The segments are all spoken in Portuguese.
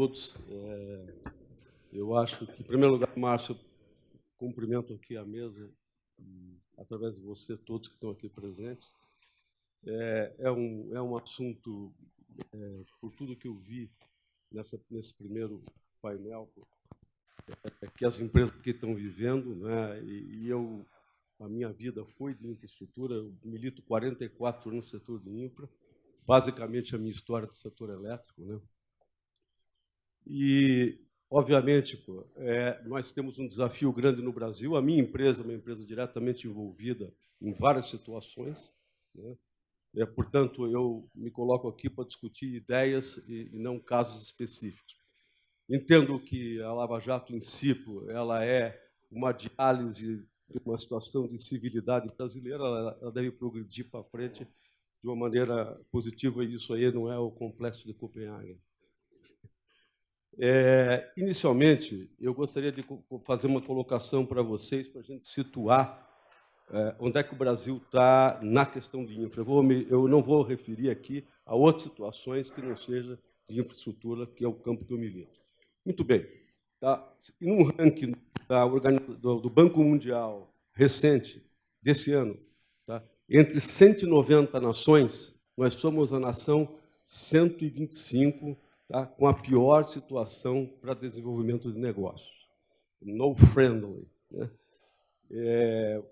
todos. Eu acho que, em primeiro lugar, Márcio, cumprimento aqui a mesa, através de você, todos que estão aqui presentes. É um assunto, por tudo que eu vi nesse primeiro painel, que as empresas que estão vivendo, né, a minha vida foi de infraestrutura, eu milito 44 anos no setor de infra, basicamente a minha história do setor elétrico, né? E, obviamente, nós temos um desafio grande no Brasil. A minha empresa é uma empresa diretamente envolvida em várias situações, né? Portanto, eu me coloco aqui para discutir ideias e não casos específicos. Entendo que a Lava Jato, em si, ela é uma diálise de uma situação de civilidade brasileira, ela deve progredir para frente de uma maneira positiva, e isso aí não é o complexo de Copenhague. Inicialmente, eu gostaria de fazer uma colocação para vocês, para a gente situar onde é que o Brasil está na questão de infra. Eu não vou referir aqui a outras situações que não seja de infraestrutura, que é o campo que eu milito. Muito bem. Tá? Num ranking do Banco Mundial recente, desse ano, tá? Entre 190 nações, nós somos a nação 125, tá? Com a pior situação para desenvolvimento de negócios. No friendly, né?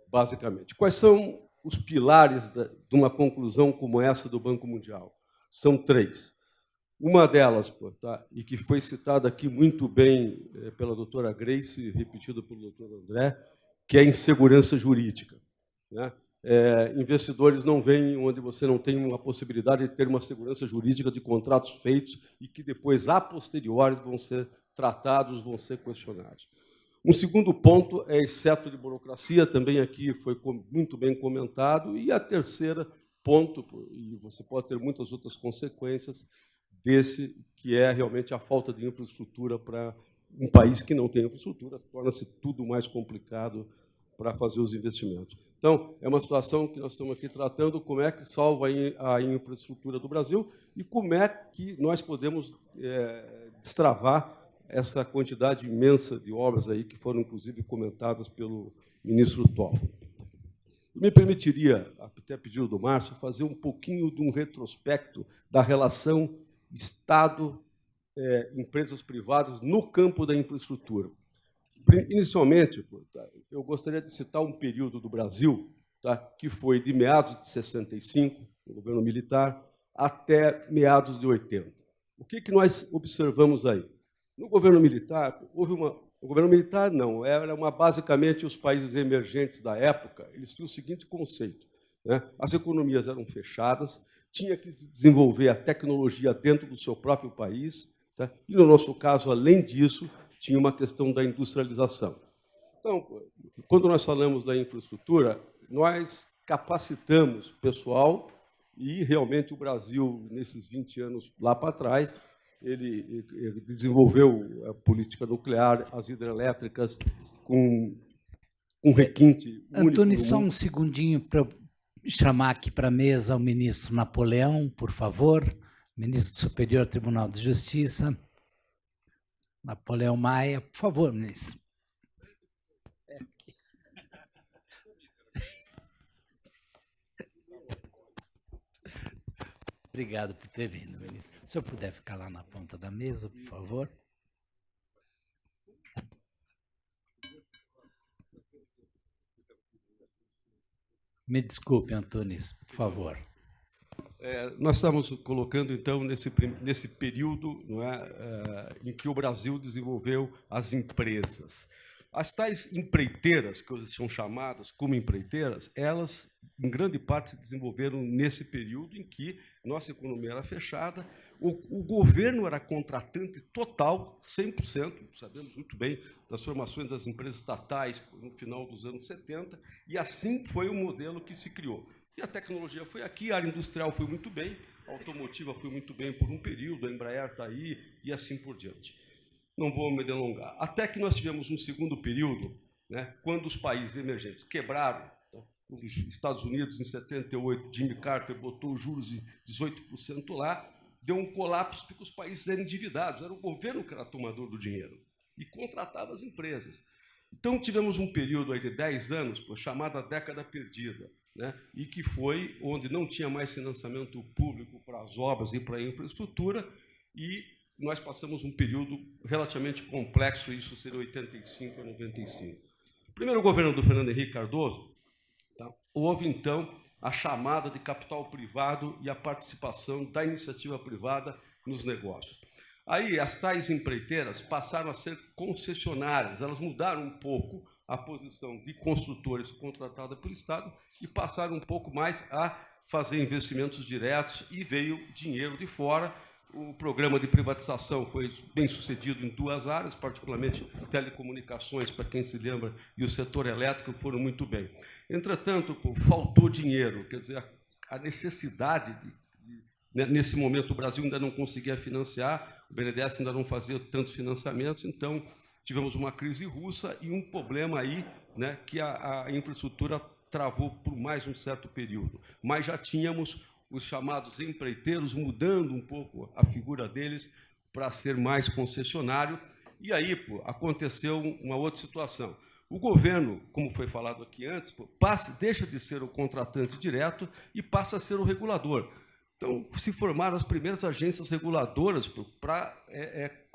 Basicamente. Quais são os pilares de uma conclusão como essa do Banco Mundial? São 3. Uma delas, tá, e que foi citada aqui muito bem pela doutora Grace, repetido pelo doutor André, que é a insegurança jurídica, né? Investidores não vêm onde você não tem uma possibilidade de ter uma segurança jurídica de contratos feitos e que depois, a posteriori, vão ser tratados, vão ser questionados. Um segundo ponto é excesso de burocracia, também aqui foi muito bem comentado. E a terceira ponto, e você pode ter muitas outras consequências desse, que é realmente a falta de infraestrutura para um país que não tem infraestrutura, torna-se tudo mais complicado para fazer os investimentos. Então, é uma situação que nós estamos aqui tratando, como é que salva a infraestrutura do Brasil e como é que nós podemos destravar essa quantidade imensa de obras aí que foram, inclusive, comentadas pelo ministro Toffoli. Me permitiria, até pedido do Márcio, fazer um pouquinho de um retrospecto da relação Estado-empresas privadas no campo da infraestrutura. Inicialmente, eu gostaria de citar um período do Brasil, tá, que foi de meados de 65, no governo militar, até meados de 80. O que nós observamos aí? No governo militar, o governo militar não, basicamente os países emergentes da época, eles tinham o seguinte conceito, né? As economias eram fechadas, tinha que desenvolver a tecnologia dentro do seu próprio país, tá? E, no nosso caso, além disso, tinha uma questão da industrialização. Então, quando nós falamos da infraestrutura, nós capacitamos pessoal e, realmente, o Brasil, nesses 20 anos lá para trás, ele desenvolveu a política nuclear, as hidrelétricas, com um requinte único. Antônio, só um segundinho para chamar aqui para a mesa o ministro Napoleão, por favor, ministro do Superior Tribunal de Justiça. Napoleão Maia, por favor, ministro. Obrigado por ter vindo, ministro. Se o senhor puder ficar lá na ponta da mesa, por favor. Me desculpe, Antônio, por favor. Nós estamos colocando, então, nesse período, não em que o Brasil desenvolveu as empresas. As tais empreiteiras, que hoje são chamadas como empreiteiras, elas, em grande parte, se desenvolveram nesse período em que nossa economia era fechada, o governo era contratante total, 100%, sabemos muito bem das formações das empresas estatais no final dos anos 70, e assim foi o modelo que se criou. E a tecnologia foi aqui, a área industrial foi muito bem, a automotiva foi muito bem por um período, a Embraer está aí, e assim por diante. Não vou me delongar. Até que nós tivemos um segundo período, né, quando os países emergentes quebraram. Os Estados Unidos, em 78, Jimmy Carter botou os juros de 18% lá, deu um colapso porque os países eram endividados, era o governo que era tomador do dinheiro e contratava as empresas. Então, tivemos um período aí de 10 anos, chamada década perdida, né? E que foi onde não tinha mais financiamento público para as obras e para a infraestrutura, e nós passamos um período relativamente complexo, isso seria 85 a 95. No primeiro governo do Fernando Henrique Cardoso, tá, houve, então, a chamada de capital privado e a participação da iniciativa privada nos negócios. Aí, as tais empreiteiras passaram a ser concessionárias, elas mudaram um pouco a posição de construtores contratada pelo Estado e passaram um pouco mais a fazer investimentos diretos e veio dinheiro de fora. O programa de privatização foi bem sucedido em duas áreas, particularmente telecomunicações, para quem se lembra, e o setor elétrico foram muito bem. Entretanto, faltou dinheiro, quer dizer, a necessidade nesse momento o Brasil ainda não conseguia financiar, o BNDES ainda não fazia tantos financiamentos, então tivemos uma crise russa e um problema aí, né, que a infraestrutura travou por mais um certo período. Mas já tínhamos os chamados empreiteiros mudando um pouco a figura deles para ser mais concessionário, e aí aconteceu uma outra situação. O governo, como foi falado aqui antes, deixa de ser o contratante direto e passa a ser o regulador. Então, se formaram as primeiras agências reguladoras para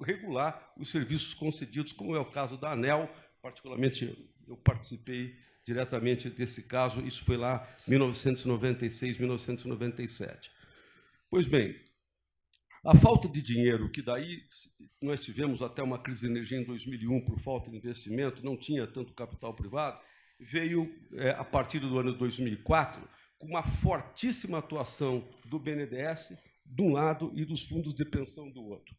regular os serviços concedidos, como é o caso da ANEEL, particularmente eu participei diretamente desse caso, isso foi lá em 1996, 1997. Pois bem, a falta de dinheiro, que daí nós tivemos até uma crise de energia em 2001 por falta de investimento, não tinha tanto capital privado, veio a partir do ano 2004, com uma fortíssima atuação do BNDES, de um lado, e dos fundos de pensão do outro.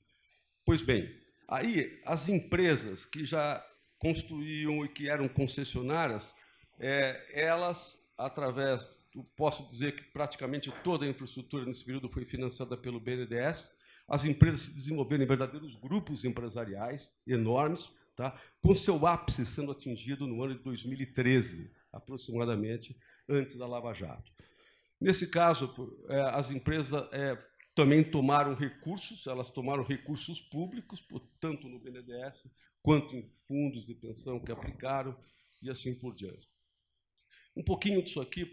Pois bem, aí as empresas que já construíam e que eram concessionárias, elas, através, posso dizer que praticamente toda a infraestrutura nesse período foi financiada pelo BNDES, as empresas se desenvolveram em verdadeiros grupos empresariais enormes, tá? Com seu ápice sendo atingido no ano de 2013, aproximadamente, antes da Lava Jato. Nesse caso, as empresas também tomaram recursos, elas tomaram recursos públicos, tanto no BNDES quanto em fundos de pensão que aplicaram, e assim por diante. Um pouquinho disso aqui,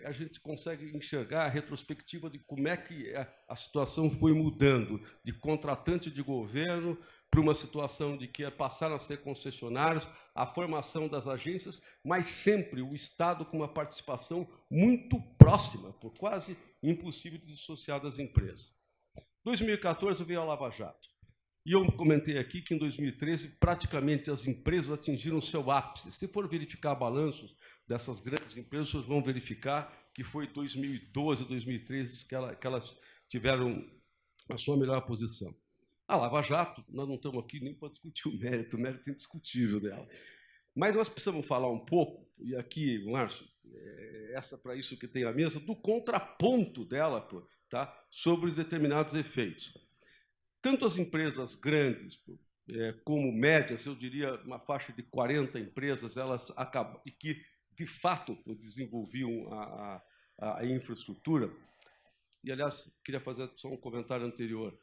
a gente consegue enxergar a retrospectiva de como é que a situação foi mudando de contratante de governo para uma situação de que passaram a ser concessionários, a formação das agências, mas sempre o Estado com uma participação muito próxima, por quase impossível de dissociar das empresas. Em 2014 veio a Lava Jato. E eu comentei aqui que em 2013 praticamente as empresas atingiram seu ápice. Se for verificar balanços dessas grandes empresas, vocês vão verificar que foi 2012, 2013 que elas tiveram a sua melhor posição. A Lava Jato, nós não estamos aqui nem para discutir o mérito é indiscutível dela. Mas nós precisamos falar um pouco, e aqui, Márcio, para isso que tem a mesa, do contraponto dela, tá, sobre os determinados efeitos. Tanto as empresas grandes como médias, eu diria uma faixa de 40 empresas, elas acabam, e que, de fato, desenvolviam a infraestrutura. E, aliás, queria fazer só um comentário anterior.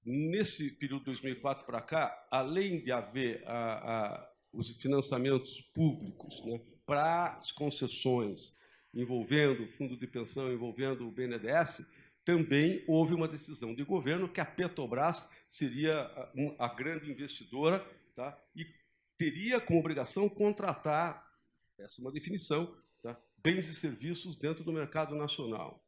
Nesse período de 2004 para cá, além de haver os financiamentos públicos, né, para as concessões, envolvendo o fundo de pensão, envolvendo o BNDES, também houve uma decisão de governo que a Petrobras seria a grande investidora, tá, e teria como obrigação contratar, essa é uma definição, tá, bens e serviços dentro do mercado nacional.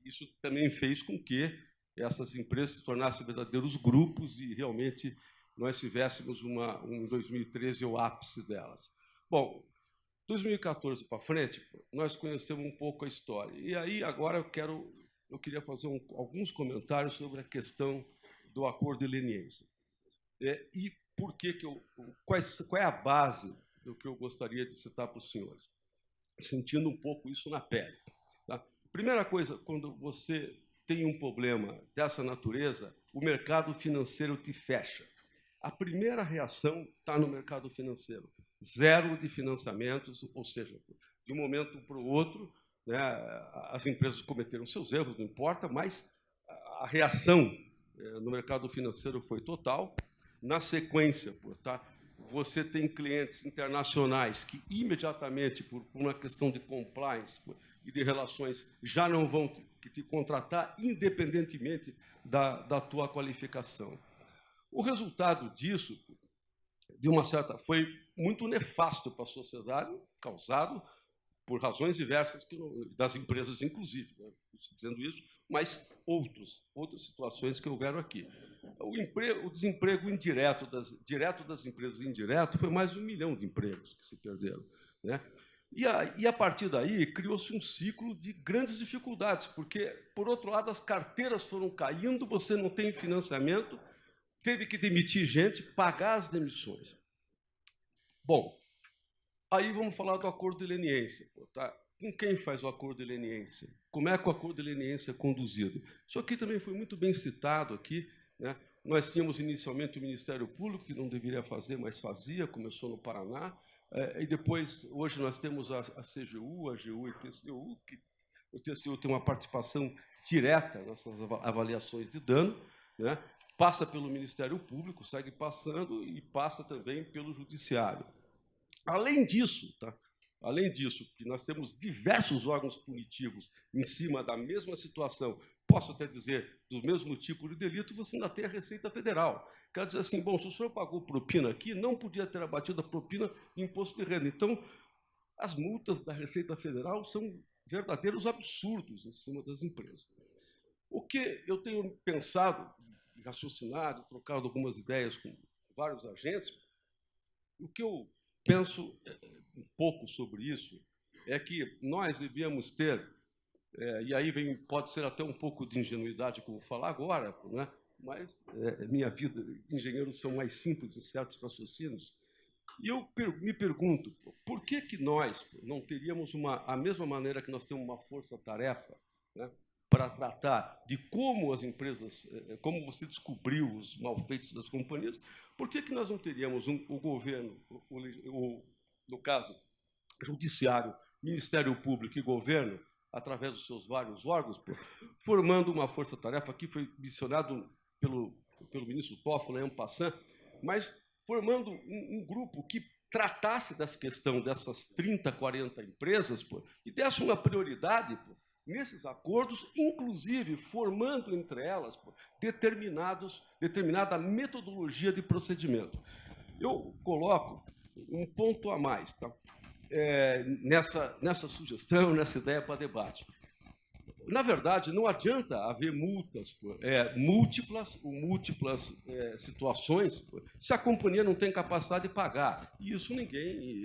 Isso também fez com que essas empresas se tornassem verdadeiros grupos e realmente nós tivéssemos em 2013 o ápice delas. Bom, 2014 para frente, nós conhecemos um pouco a história. E aí, agora, eu queria fazer alguns comentários sobre a questão do acordo de leniência. E por que qual é a base do que eu gostaria de citar para os senhores? Sentindo um pouco isso na pele. Tá? Primeira coisa, quando você tem um problema dessa natureza, o mercado financeiro te fecha. A primeira reação está no mercado financeiro. Zero de financiamentos, ou seja, de um momento para o outro, né? As empresas cometeram seus erros, não importa, mas a reação no mercado financeiro foi total. Na sequência, tá? Você tem clientes internacionais que imediatamente, por uma questão de compliance e de relações, já não vão te contratar, independentemente da tua qualificação. O resultado disso, de uma certa, foi muito nefasto para a sociedade, causado por razões diversas das empresas, inclusive, né? Dizendo isso, mas outras situações que houveram aqui. O desemprego direto das empresas e indireto foi mais de 1 milhão de empregos que se perderam, né? E a partir daí criou-se um ciclo de grandes dificuldades, porque, por outro lado, as carteiras foram caindo, você não tem financiamento, teve que demitir gente, pagar as demissões. Bom, aí vamos falar do acordo de leniência. Tá? Com quem faz o acordo de leniência? Como é que o acordo de leniência é conduzido? Isso aqui também foi muito bem citado aqui, né? Nós tínhamos inicialmente o Ministério Público, que não deveria fazer, mas fazia, começou no Paraná, e depois, hoje, nós temos a CGU, a AGU e a TCU, que o TCU tem uma participação direta nessas avaliações de dano, né? Passa pelo Ministério Público, segue passando e passa também pelo Judiciário. Além disso, tá? Além disso, que nós temos diversos órgãos punitivos em cima da mesma situação, posso até dizer, do mesmo tipo de delito, você ainda tem a Receita Federal. Quer dizer assim, bom, se o senhor pagou propina aqui, não podia ter abatido a propina em imposto de renda. Então, as multas da Receita Federal são verdadeiros absurdos em cima das empresas. O que eu tenho pensado, raciocinado, trocado algumas ideias com vários agentes, o que eu penso um pouco sobre isso é que nós devíamos ter, e aí pode ser até um pouco de ingenuidade que eu vou falar agora, né? Mas minha vida, engenheiros são mais simples em certos raciocínios, e eu me pergunto, por que nós não teríamos a mesma maneira que nós temos uma força-tarefa, né, para tratar de como as empresas, como você descobriu os malfeitos das companhias, por que nós não teríamos o governo, no caso, Judiciário, Ministério Público e Governo, através dos seus vários órgãos, formando uma força-tarefa, aqui foi mencionado pelo ministro Toffoli, en passant, mas formando um grupo que tratasse dessa questão dessas 30, 40 empresas e desse uma prioridade nesses acordos, inclusive formando entre elas determinada metodologia de procedimento. Eu coloco um ponto a mais, tá? Nessa sugestão, nessa ideia para debate. Na verdade, não adianta haver multas, múltiplas situações, se a companhia não tem capacidade de pagar. E isso ninguém...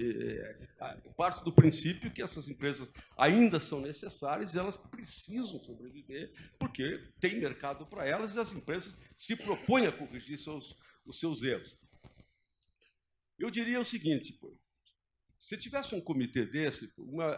parte do princípio que essas empresas ainda são necessárias e elas precisam sobreviver, porque tem mercado para elas e as empresas se propõem a corrigir os seus erros. Eu diria o seguinte, se tivesse um comitê desse,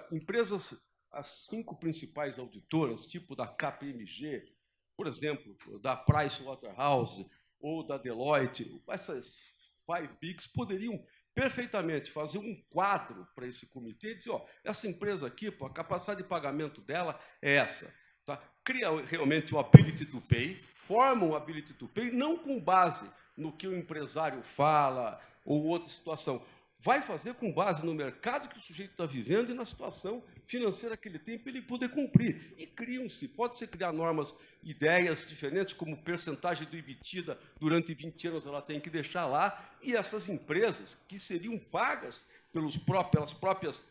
empresas... As 5 principais auditoras, tipo da KPMG, por exemplo, da Pricewaterhouse ou da Deloitte, essas 5 bigs poderiam perfeitamente fazer um quadro para esse comitê e dizer, essa empresa aqui, a capacidade de pagamento dela é essa. Tá? Cria realmente o ability to pay, forma um ability to pay, não com base no que o empresário fala ou outra situação, vai fazer com base no mercado que o sujeito está vivendo e na situação financeira que ele tem para ele poder cumprir. E pode-se criar normas, ideias diferentes, como percentagem do EBITDA durante 20 anos ela tem que deixar lá, e essas empresas que seriam pagas pelas próprias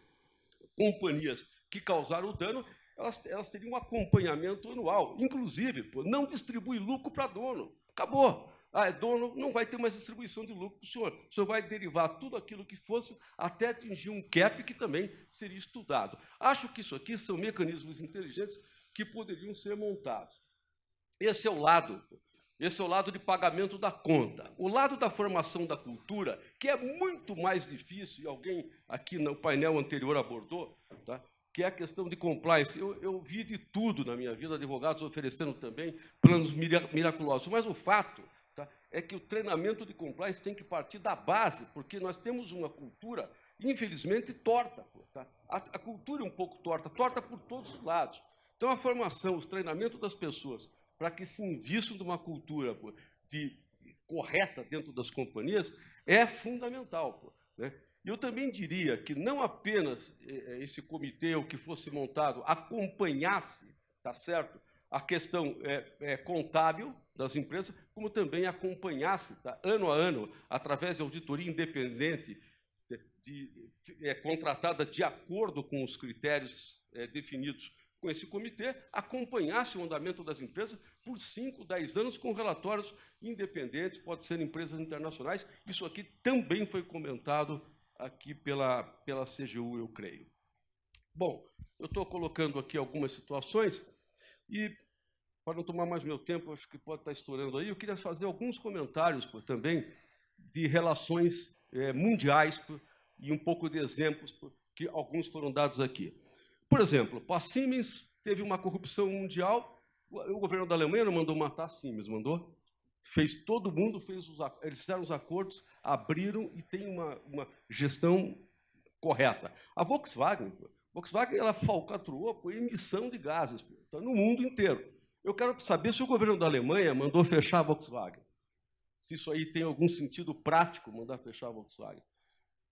companhias que causaram o dano, elas teriam um acompanhamento anual. Inclusive, não distribui lucro para dono. Acabou. Dono não vai ter mais distribuição de lucro para o senhor. O senhor vai derivar tudo aquilo que fosse até atingir um cap que também seria estudado. Acho que isso aqui são mecanismos inteligentes que poderiam ser montados. Esse é o lado de pagamento da conta. O lado da formação da cultura, que é muito mais difícil, e alguém aqui no painel anterior abordou, tá? Que é a questão de compliance. Eu vi de tudo na minha vida, advogados oferecendo também planos miraculosos, mas o fato é que o treinamento de compliance tem que partir da base, porque nós temos uma cultura infelizmente, torta. Tá? A cultura é um pouco torta por todos os lados. Então, a formação, o treinamento das pessoas para que se invistam numa cultura correta dentro das companhias é fundamental. Né? Eu também diria que não apenas esse comitê, o que fosse montado, acompanhasse, tá certo, a questão contábil das empresas, como também acompanhasse, tá, ano a ano, através de auditoria independente, contratada de acordo com os critérios definidos com esse comitê, acompanhasse o andamento das empresas por 5, 10 anos com relatórios independentes, pode ser empresas internacionais. Isso aqui também foi comentado aqui pela CGU, eu creio. Bom, eu estou colocando aqui algumas situações e, para não tomar mais meu tempo, acho que pode estar estourando aí, eu queria fazer alguns comentários também de relações mundiais e um pouco de exemplos, que alguns foram dados aqui. Por exemplo, a Siemens teve uma corrupção mundial, o governo da Alemanha não mandou matar a Siemens, mandou? Fez todo mundo, eles fizeram os acordos, abriram e tem uma gestão correta. A Volkswagen ela falcatruou por emissão de gases no mundo inteiro. Eu quero saber se o governo da Alemanha mandou fechar a Volkswagen. Se isso aí tem algum sentido prático, mandar fechar a Volkswagen.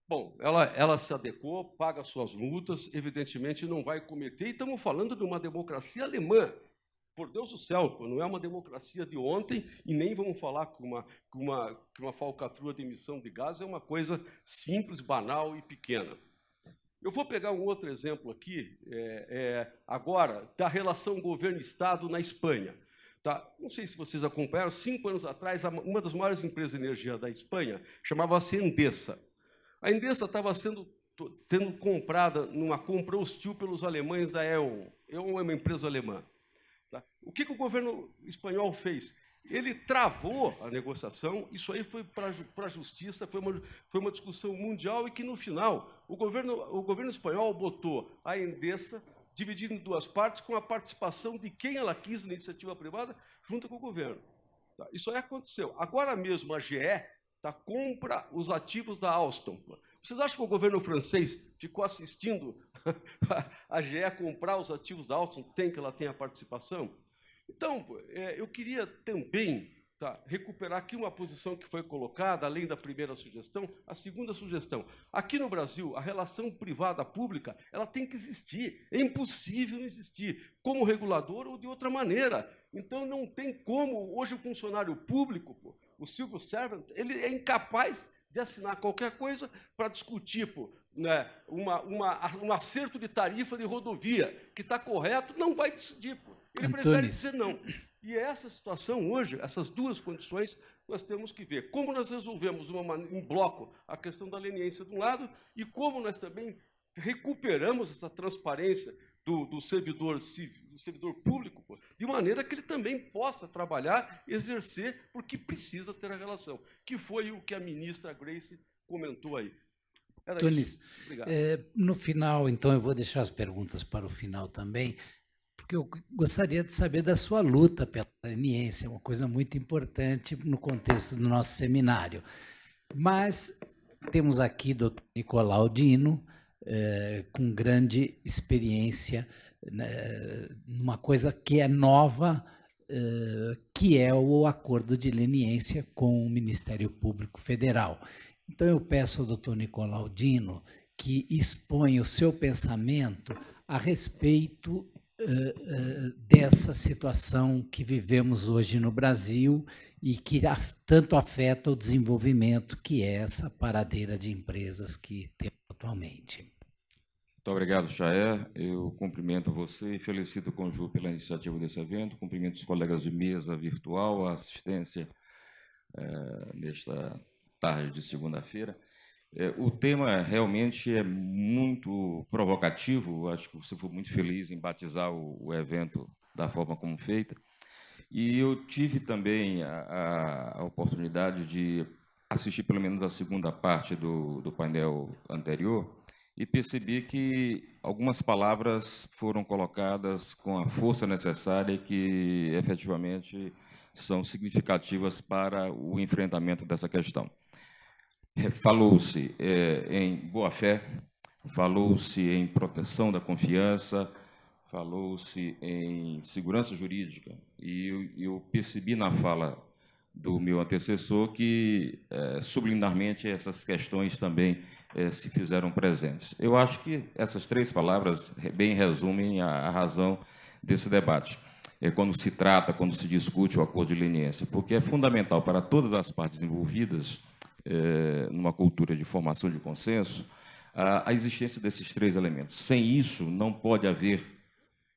Bom, ela se adequou, paga suas multas, evidentemente não vai cometer, e estamos falando de uma democracia alemã. Por Deus do céu, não é uma democracia de ontem, e nem vamos falar que uma falcatrua de emissão de gás é uma coisa simples, banal e pequena. Eu vou pegar um outro exemplo aqui, agora, da relação governo-estado na Espanha. Tá? Não sei se vocês acompanharam, 5 anos atrás, uma das maiores empresas de energia da Espanha chamava-se Endesa. A Endesa estava sendo comprada numa compra hostil pelos alemães da E.ON. E.ON é uma empresa alemã. Tá? O que o governo espanhol fez? Ele travou a negociação, isso aí foi para a justiça, foi uma discussão mundial e que, no final, o governo espanhol botou a Endesa dividida em 2 partes, com a participação de quem ela quis na iniciativa privada, junto com o governo. Tá? Isso aí aconteceu. Agora mesmo, a GE compra os ativos da Alstom. Vocês acham que o governo francês ficou assistindo a GE comprar os ativos da Alstom? Tem que ela tenha participação? Então, eu queria também recuperar aqui uma posição que foi colocada, além da primeira sugestão, a segunda sugestão. Aqui no Brasil, a relação privada-pública ela tem que existir. É impossível não existir, como regulador ou de outra maneira. Então, não tem como, hoje, o funcionário público, o civil servant, ele é incapaz de assinar qualquer coisa para discutir um acerto de tarifa de rodovia que está correto, não vai decidir. Ele prefere dizer não. E essa situação hoje, essas 2 condições, nós temos que ver como nós resolvemos em bloco a questão da leniência de um lado e como nós também recuperamos essa transparência do servidor público, de maneira que ele também possa trabalhar, exercer, porque precisa ter a relação, que foi o que a ministra Grace comentou aí. Tunis, no final, então, eu vou deixar as perguntas para o final também, porque eu gostaria de saber da sua luta pela leniência, uma coisa muito importante no contexto do nosso seminário. Mas temos aqui o doutor Nicolau Dino, com grande experiência, numa coisa que é nova, que é o acordo de leniência com o Ministério Público Federal. Então, eu peço ao doutor Nicolau Dino que exponha o seu pensamento a respeito dessa situação que vivemos hoje no Brasil e que tanto afeta o desenvolvimento, que é essa paradeira de empresas que temos atualmente. Muito obrigado, Chaé. Eu cumprimento você e felicito o Conjur pela iniciativa desse evento, cumprimento os colegas de mesa virtual, a assistência nesta tarde de segunda-feira. O tema realmente é muito provocativo, acho que você foi muito feliz em batizar o evento da forma como feita, e eu tive também a oportunidade de assistir pelo menos a segunda parte do painel anterior e percebi que algumas palavras foram colocadas com a força necessária e que efetivamente são significativas para o enfrentamento dessa questão. Falou-se em boa-fé, falou-se em proteção da confiança, falou-se em segurança jurídica, e eu percebi na fala do meu antecessor que, subliminarmente, essas questões também se fizeram presentes. Eu acho que essas três palavras bem resumem a razão desse debate. Quando se trata, quando se discute o acordo de leniência, porque é fundamental para todas as partes envolvidas, numa cultura de formação de consenso, a existência desses três elementos. Sem isso, não pode haver,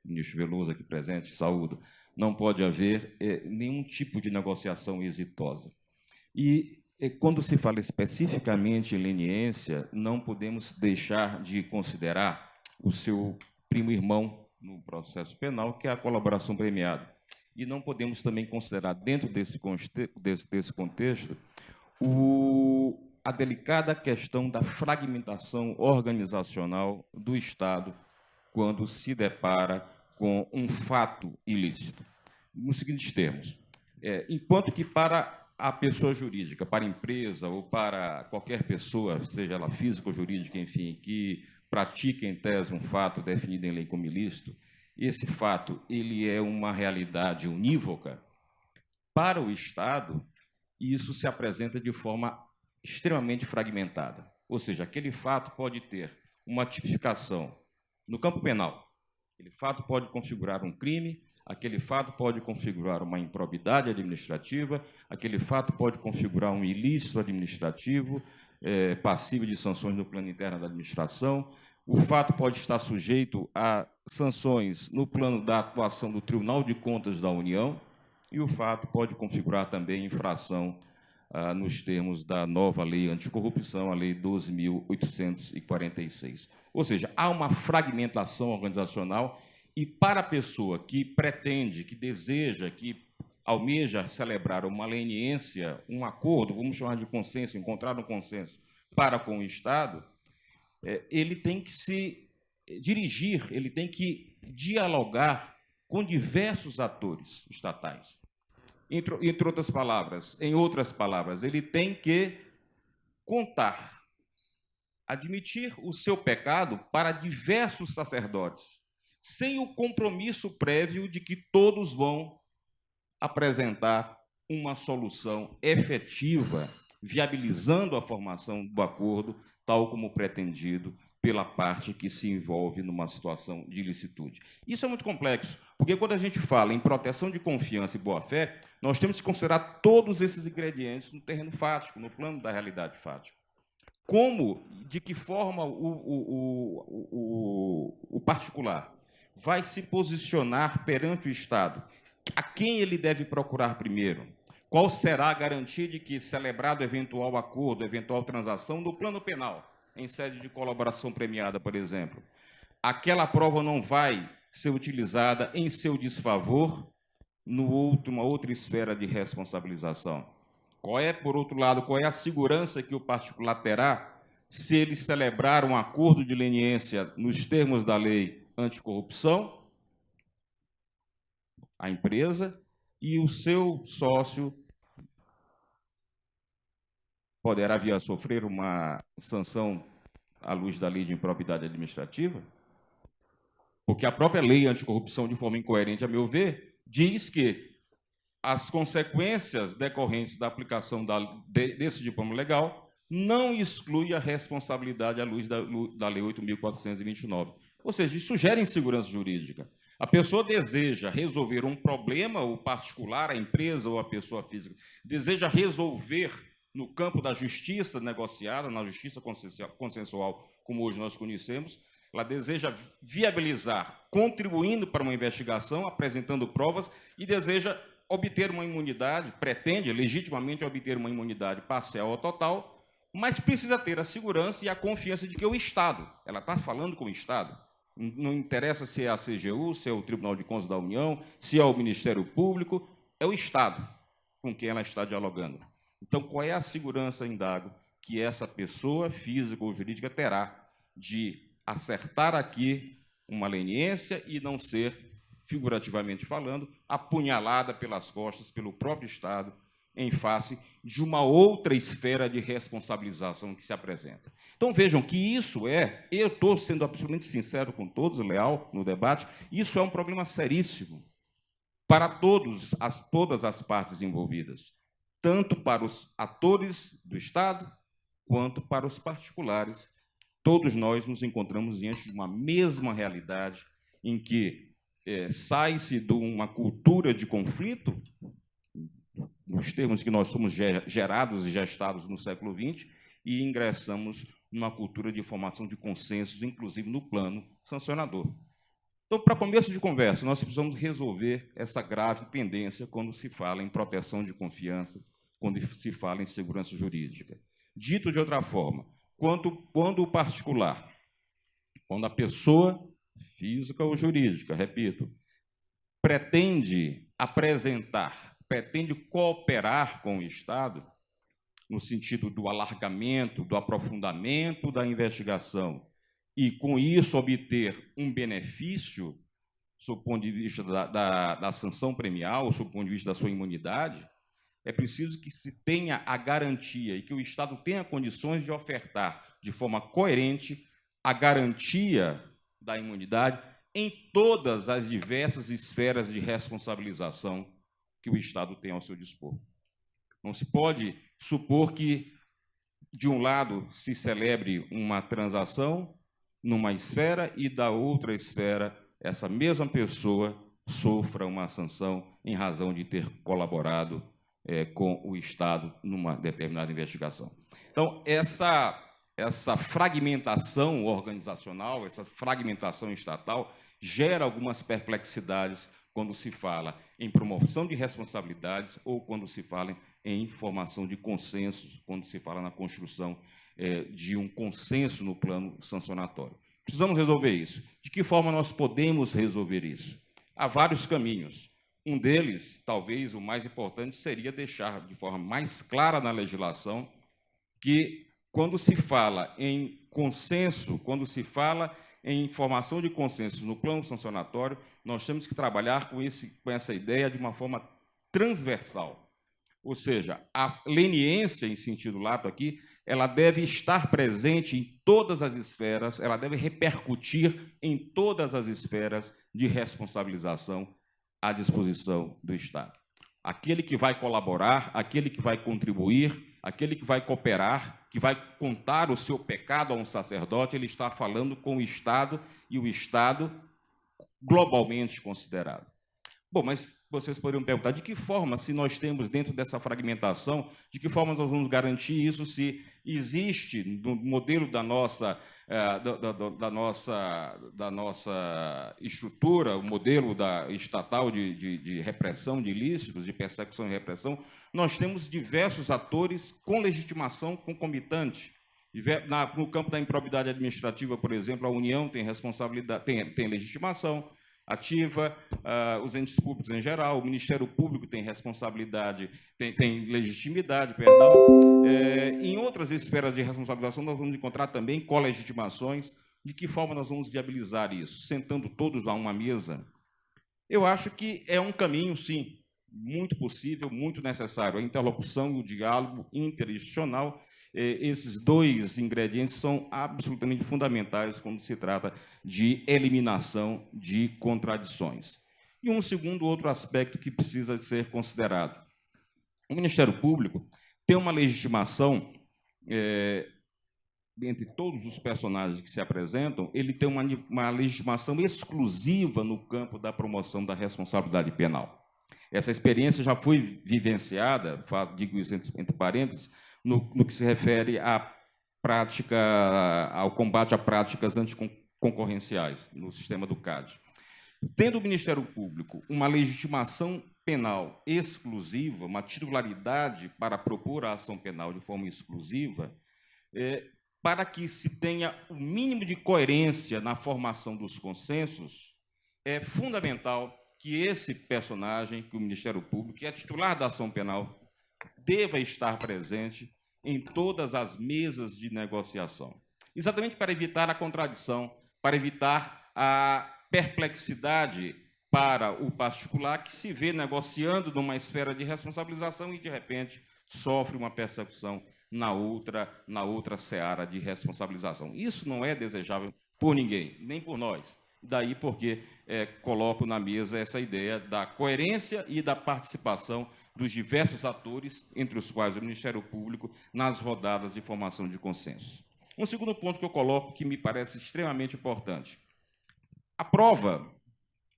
ministro Veloso aqui presente, saúdo, não pode haver nenhum tipo de negociação exitosa. E, quando se fala especificamente em leniência, não podemos deixar de considerar o seu primo-irmão no processo penal, que é a colaboração premiada. E não podemos também considerar, dentro desse contexto, a delicada questão da fragmentação organizacional do Estado quando se depara com um fato ilícito. Nos seguintes termos, enquanto que para a pessoa jurídica, para a empresa ou para qualquer pessoa, seja ela física ou jurídica, enfim, que pratica em tese um fato definido em lei como ilícito, esse fato ele é uma realidade unívoca, para o Estado, isso se apresenta de forma extremamente fragmentada. Ou seja, aquele fato pode ter uma tipificação no campo penal. Aquele fato pode configurar um crime, aquele fato pode configurar uma improbidade administrativa, aquele fato pode configurar um ilícito administrativo, passível de sanções no plano interno da administração. O fato pode estar sujeito a sanções no plano da atuação do Tribunal de Contas da União, e o fato pode configurar também infração nos termos da nova lei anticorrupção, a lei 12.846. Ou seja, há uma fragmentação organizacional, e para a pessoa que pretende, que deseja, que almeja celebrar uma leniência, um acordo, vamos chamar de consenso, encontrar um consenso para com o Estado, ele tem que se dirigir, ele tem que dialogar com diversos atores estatais. Entre outras palavras, em outras palavras, ele tem que contar, admitir o seu pecado para diversos sacerdotes, sem o compromisso prévio de que todos vão apresentar uma solução efetiva, viabilizando a formação do acordo, tal como pretendido pela parte que se envolve numa situação de ilicitude. Isso é muito complexo, porque quando a gente fala em proteção de confiança e boa-fé, nós temos que considerar todos esses ingredientes no terreno fático, no plano da realidade fática. Como, de que forma o particular vai se posicionar perante o Estado? A quem ele deve procurar primeiro? Qual será a garantia de que, celebrado eventual acordo, eventual transação, no plano penal, em sede de colaboração premiada, por exemplo, aquela prova não vai ser utilizada em seu desfavor numa outra esfera de responsabilização? Por outro lado, qual é a segurança que o particular terá se ele celebrar um acordo de leniência nos termos da lei anticorrupção, a empresa, e o seu sócio poderá vir a sofrer uma sanção à luz da lei de improbidade administrativa? Porque a própria lei anticorrupção, de forma incoerente, a meu ver, diz que as consequências decorrentes da aplicação desse diploma legal não exclui a responsabilidade à luz da lei 8.429. Ou seja, isso gera insegurança jurídica. A pessoa deseja resolver um problema, o particular, a empresa ou a pessoa física, deseja resolver no campo da justiça negociada, na justiça consensual, como hoje nós conhecemos, ela deseja viabilizar, contribuindo para uma investigação, apresentando provas, e deseja obter uma imunidade, pretende legitimamente obter uma imunidade parcial ou total, mas precisa ter a segurança e a confiança de que o Estado, ela está falando com o Estado, não interessa se é a CGU, se é o Tribunal de Contas da União, se é o Ministério Público, é o Estado com quem ela está dialogando. Então, qual é a segurança, indago, que essa pessoa física ou jurídica terá de acertar aqui uma leniência e não ser, figurativamente falando, apunhalada pelas costas pelo próprio Estado em face de uma outra esfera de responsabilização que se apresenta. Então, vejam que isso eu estou sendo absolutamente sincero com todos, leal no debate, isso é um problema seríssimo para todas as partes envolvidas, tanto para os atores do Estado, quanto para os particulares. Todos nós nos encontramos diante de uma mesma realidade em que sai-se de uma cultura de conflito, nos termos que nós somos gerados e gestados no século XX, e ingressamos numa cultura de formação de consensos, inclusive no plano sancionador. Então, para começo de conversa, nós precisamos resolver essa grave pendência quando se fala em proteção de confiança, quando se fala em segurança jurídica. Dito de outra forma, quando o particular, quando a pessoa física ou jurídica, repito, pretende cooperar com o Estado, no sentido do alargamento, do aprofundamento da investigação, e, com isso, obter um benefício, sob o ponto de vista da sanção premial, sob o ponto de vista da sua imunidade, é preciso que se tenha a garantia e que o Estado tenha condições de ofertar de forma coerente a garantia da imunidade em todas as diversas esferas de responsabilização que o Estado tem ao seu dispor. Não se pode supor que, de um lado, se celebre uma transação numa esfera e, da outra esfera, essa mesma pessoa sofra uma sanção em razão de ter colaborado com o Estado numa determinada investigação. Então, essa fragmentação organizacional, essa fragmentação estatal, gera algumas perplexidades quando se fala em promoção de responsabilidades ou quando se fala em formação de consensos, quando se fala na construção de um consenso no plano sancionatório. Precisamos resolver isso. De que forma nós podemos resolver isso? Há vários caminhos. Um deles, talvez o mais importante, seria deixar de forma mais clara na legislação que, quando se fala em consenso, quando se fala em formação de consenso no plano sancionatório, nós temos que trabalhar com essa ideia de uma forma transversal. Ou seja, a leniência, em sentido lato aqui, ela deve estar presente em todas as esferas, ela deve repercutir em todas as esferas de responsabilização à disposição do Estado. Aquele que vai colaborar, aquele que vai contribuir, aquele que vai cooperar, que vai contar o seu pecado a um sacerdote, ele está falando com o Estado e o Estado globalmente considerado. Bom, mas vocês poderiam perguntar de que forma, se nós temos dentro dessa fragmentação, de que forma nós vamos garantir isso, se existe no modelo da nossa estrutura, o modelo estatal de repressão de ilícitos, de persecução e repressão, nós temos diversos atores com legitimação concomitante. No campo da improbidade administrativa, por exemplo, a União tem responsabilidade, tem legitimação ativa, os entes públicos em geral, o Ministério Público tem responsabilidade, tem legitimidade, perdão. Em outras esferas de responsabilização, nós vamos encontrar também colegitimações. De que forma nós vamos viabilizar isso? Sentando todos a uma mesa? Eu acho que é um caminho, sim, muito possível, muito necessário. A interlocução e o diálogo interinstitucional, esses dois ingredientes são absolutamente fundamentais quando se trata de eliminação de contradições. E um outro aspecto que precisa ser considerado. O Ministério Público tem uma legitimação, entre todos os personagens que se apresentam, ele tem uma legitimação exclusiva no campo da promoção da responsabilidade penal. Essa experiência já foi vivenciada, digo isso entre parênteses, no que se refere ao combate a práticas anticoncorrenciais no sistema do CAD. Tendo o Ministério Público uma legitimação penal exclusiva, uma titularidade para propor a ação penal de forma exclusiva, para que se tenha o mínimo de coerência na formação dos consensos, é fundamental que esse personagem, que o Ministério Público, que é titular da ação penal, deva estar presente em todas as mesas de negociação, exatamente para evitar a contradição, para evitar a perplexidade para o particular que se vê negociando numa esfera de responsabilização e, de repente, sofre uma persecução na outra seara de responsabilização. Isso não é desejável por ninguém, nem por nós. Daí porque coloco na mesa essa ideia da coerência e da participação dos diversos atores, entre os quais o Ministério Público, nas rodadas de formação de consenso. Um segundo ponto que eu coloco, que me parece extremamente importante. A prova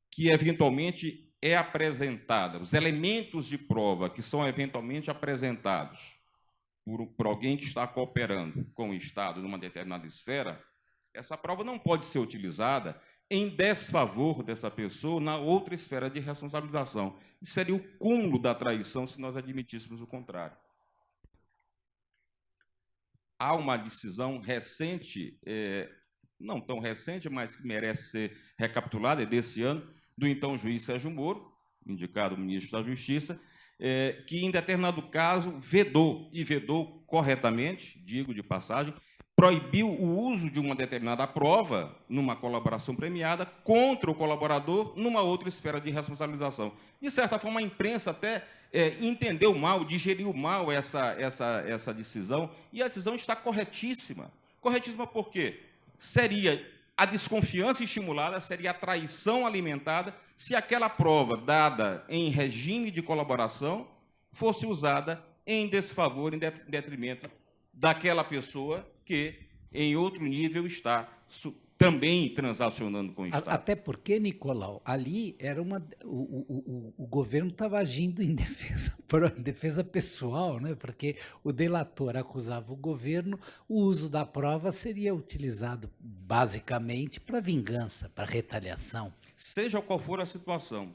que eventualmente é apresentada, os elementos de prova que são eventualmente apresentados por alguém que está cooperando com o Estado numa determinada esfera, essa prova não pode ser utilizada em desfavor dessa pessoa na outra esfera de responsabilização. Isso seria o cúmulo da traição se nós admitíssemos o contrário. Há uma decisão recente, não tão recente, mas que merece ser recapitulada, é desse ano, do então juiz Sérgio Moro, indicado ministro da Justiça, que, em determinado caso, vedou corretamente, digo de passagem, proibiu o uso de uma determinada prova numa colaboração premiada contra o colaborador numa outra esfera de responsabilização. De certa forma, a imprensa até entendeu mal, digeriu mal essa decisão, e a decisão está corretíssima. Corretíssima por quê? Seria a desconfiança estimulada, seria a traição alimentada se aquela prova dada em regime de colaboração fosse usada em desfavor, em detrimento daquela pessoa que, em outro nível, está também transacionando com o Estado. Até porque, Nicolau, ali era o governo estava agindo em defesa pessoal, né? Porque o delator acusava o governo, o uso da prova seria utilizado basicamente para vingança, para retaliação. Seja qual for a situação,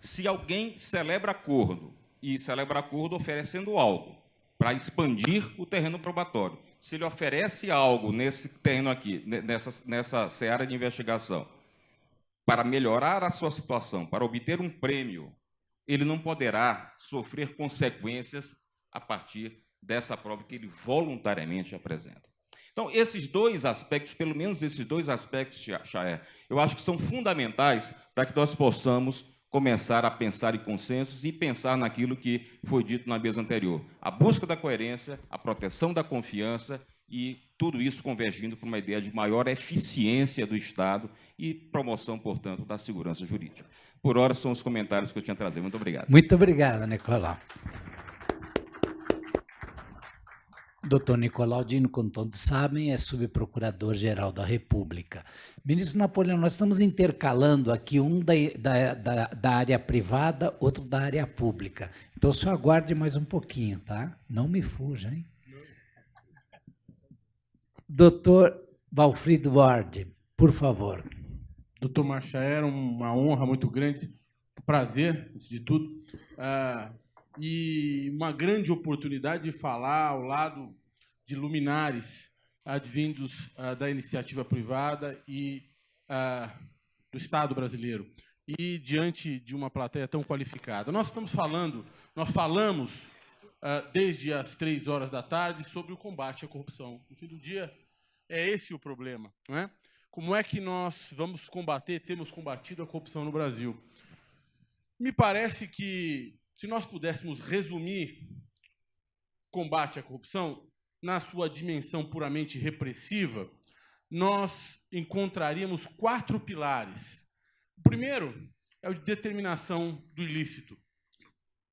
se alguém celebra acordo, e celebra acordo oferecendo algo para expandir o terreno probatório, se ele oferece algo nesse terreno aqui, nessa seara de investigação, para melhorar a sua situação, para obter um prêmio, ele não poderá sofrer consequências a partir dessa prova que ele voluntariamente apresenta. Então, esses dois aspectos, pelo menos esses dois aspectos, Chaer, eu acho que são fundamentais para que nós possamos começar a pensar em consensos e pensar naquilo que foi dito na mesa anterior. A busca da coerência, a proteção da confiança e tudo isso convergindo para uma ideia de maior eficiência do Estado e promoção, portanto, da segurança jurídica. Por hora, são os comentários que eu tinha a trazer. Muito obrigado. Muito obrigado, Nicolau. Doutor Nicolau Dino, como todos sabem, é subprocurador-geral da República. Ministro Napoleão, nós estamos intercalando aqui um da área privada, outro da área pública. Então, só aguarde mais um pouquinho, tá? Não me fuja, hein? Doutor Valfrido Ward, por favor. Doutor Machaer, uma honra muito grande, prazer, antes de tudo, e uma grande oportunidade de falar ao lado de luminares advindos da iniciativa privada e do Estado brasileiro, e diante de uma plateia tão qualificada. Nós falamos desde as 3 horas da tarde sobre o combate à corrupção. No fim do dia, é esse o problema, não é? Como é que nós vamos temos combatido a corrupção no Brasil? Me parece que, se nós pudéssemos resumir combate à corrupção na sua dimensão puramente repressiva, nós encontraríamos 4 pilares. O primeiro é o de determinação do ilícito.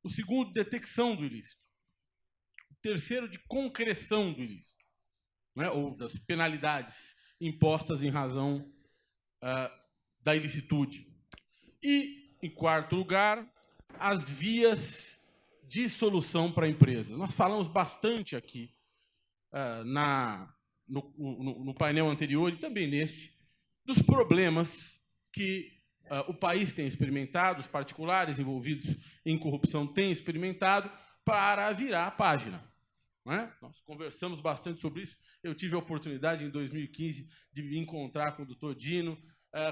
O segundo, detecção do ilícito. O terceiro, de concreção do ilícito, né, ou das penalidades impostas em razão da ilicitude. E, em quarto lugar, as vias de solução para a empresa. Nós falamos bastante aqui no painel anterior e também neste, dos problemas que o país tem experimentado, os particulares envolvidos em corrupção têm experimentado, para virar a página. Não é? Nós conversamos bastante sobre isso. Eu tive a oportunidade, em 2015, de me encontrar com o doutor Dino,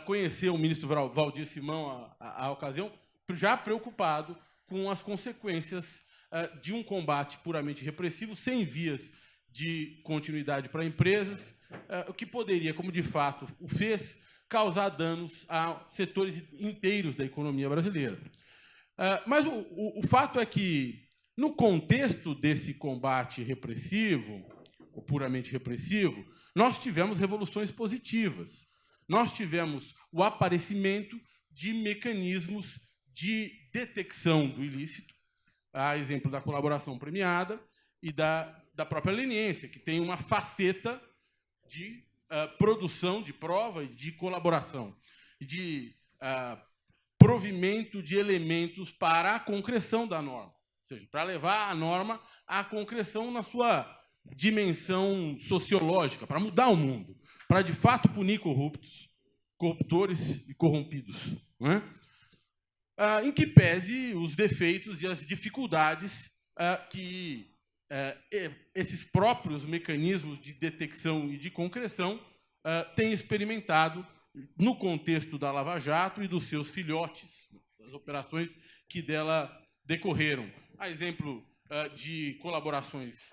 conhecer o ministro Valdir Simão à ocasião, já preocupado com as consequências de um combate puramente repressivo, sem vias de continuidade para empresas, o que poderia, como de fato o fez, causar danos a setores inteiros da economia brasileira. Mas o fato é que, no contexto desse combate repressivo, ou puramente repressivo, nós tivemos revoluções positivas. Nós tivemos o aparecimento de mecanismos de detecção do ilícito, a exemplo da colaboração premiada e da própria leniência, que tem uma faceta de produção de prova e de colaboração, e de provimento de elementos para a concreção da norma, ou seja, para levar a norma à concreção na sua dimensão sociológica, para mudar o mundo, para, de fato, punir corruptores e corrompidos, não é? Em que pese os defeitos e as dificuldades que esses próprios mecanismos de detecção e de concreção têm experimentado no contexto da Lava Jato e dos seus filhotes, das operações que dela decorreram. A exemplo de colaborações,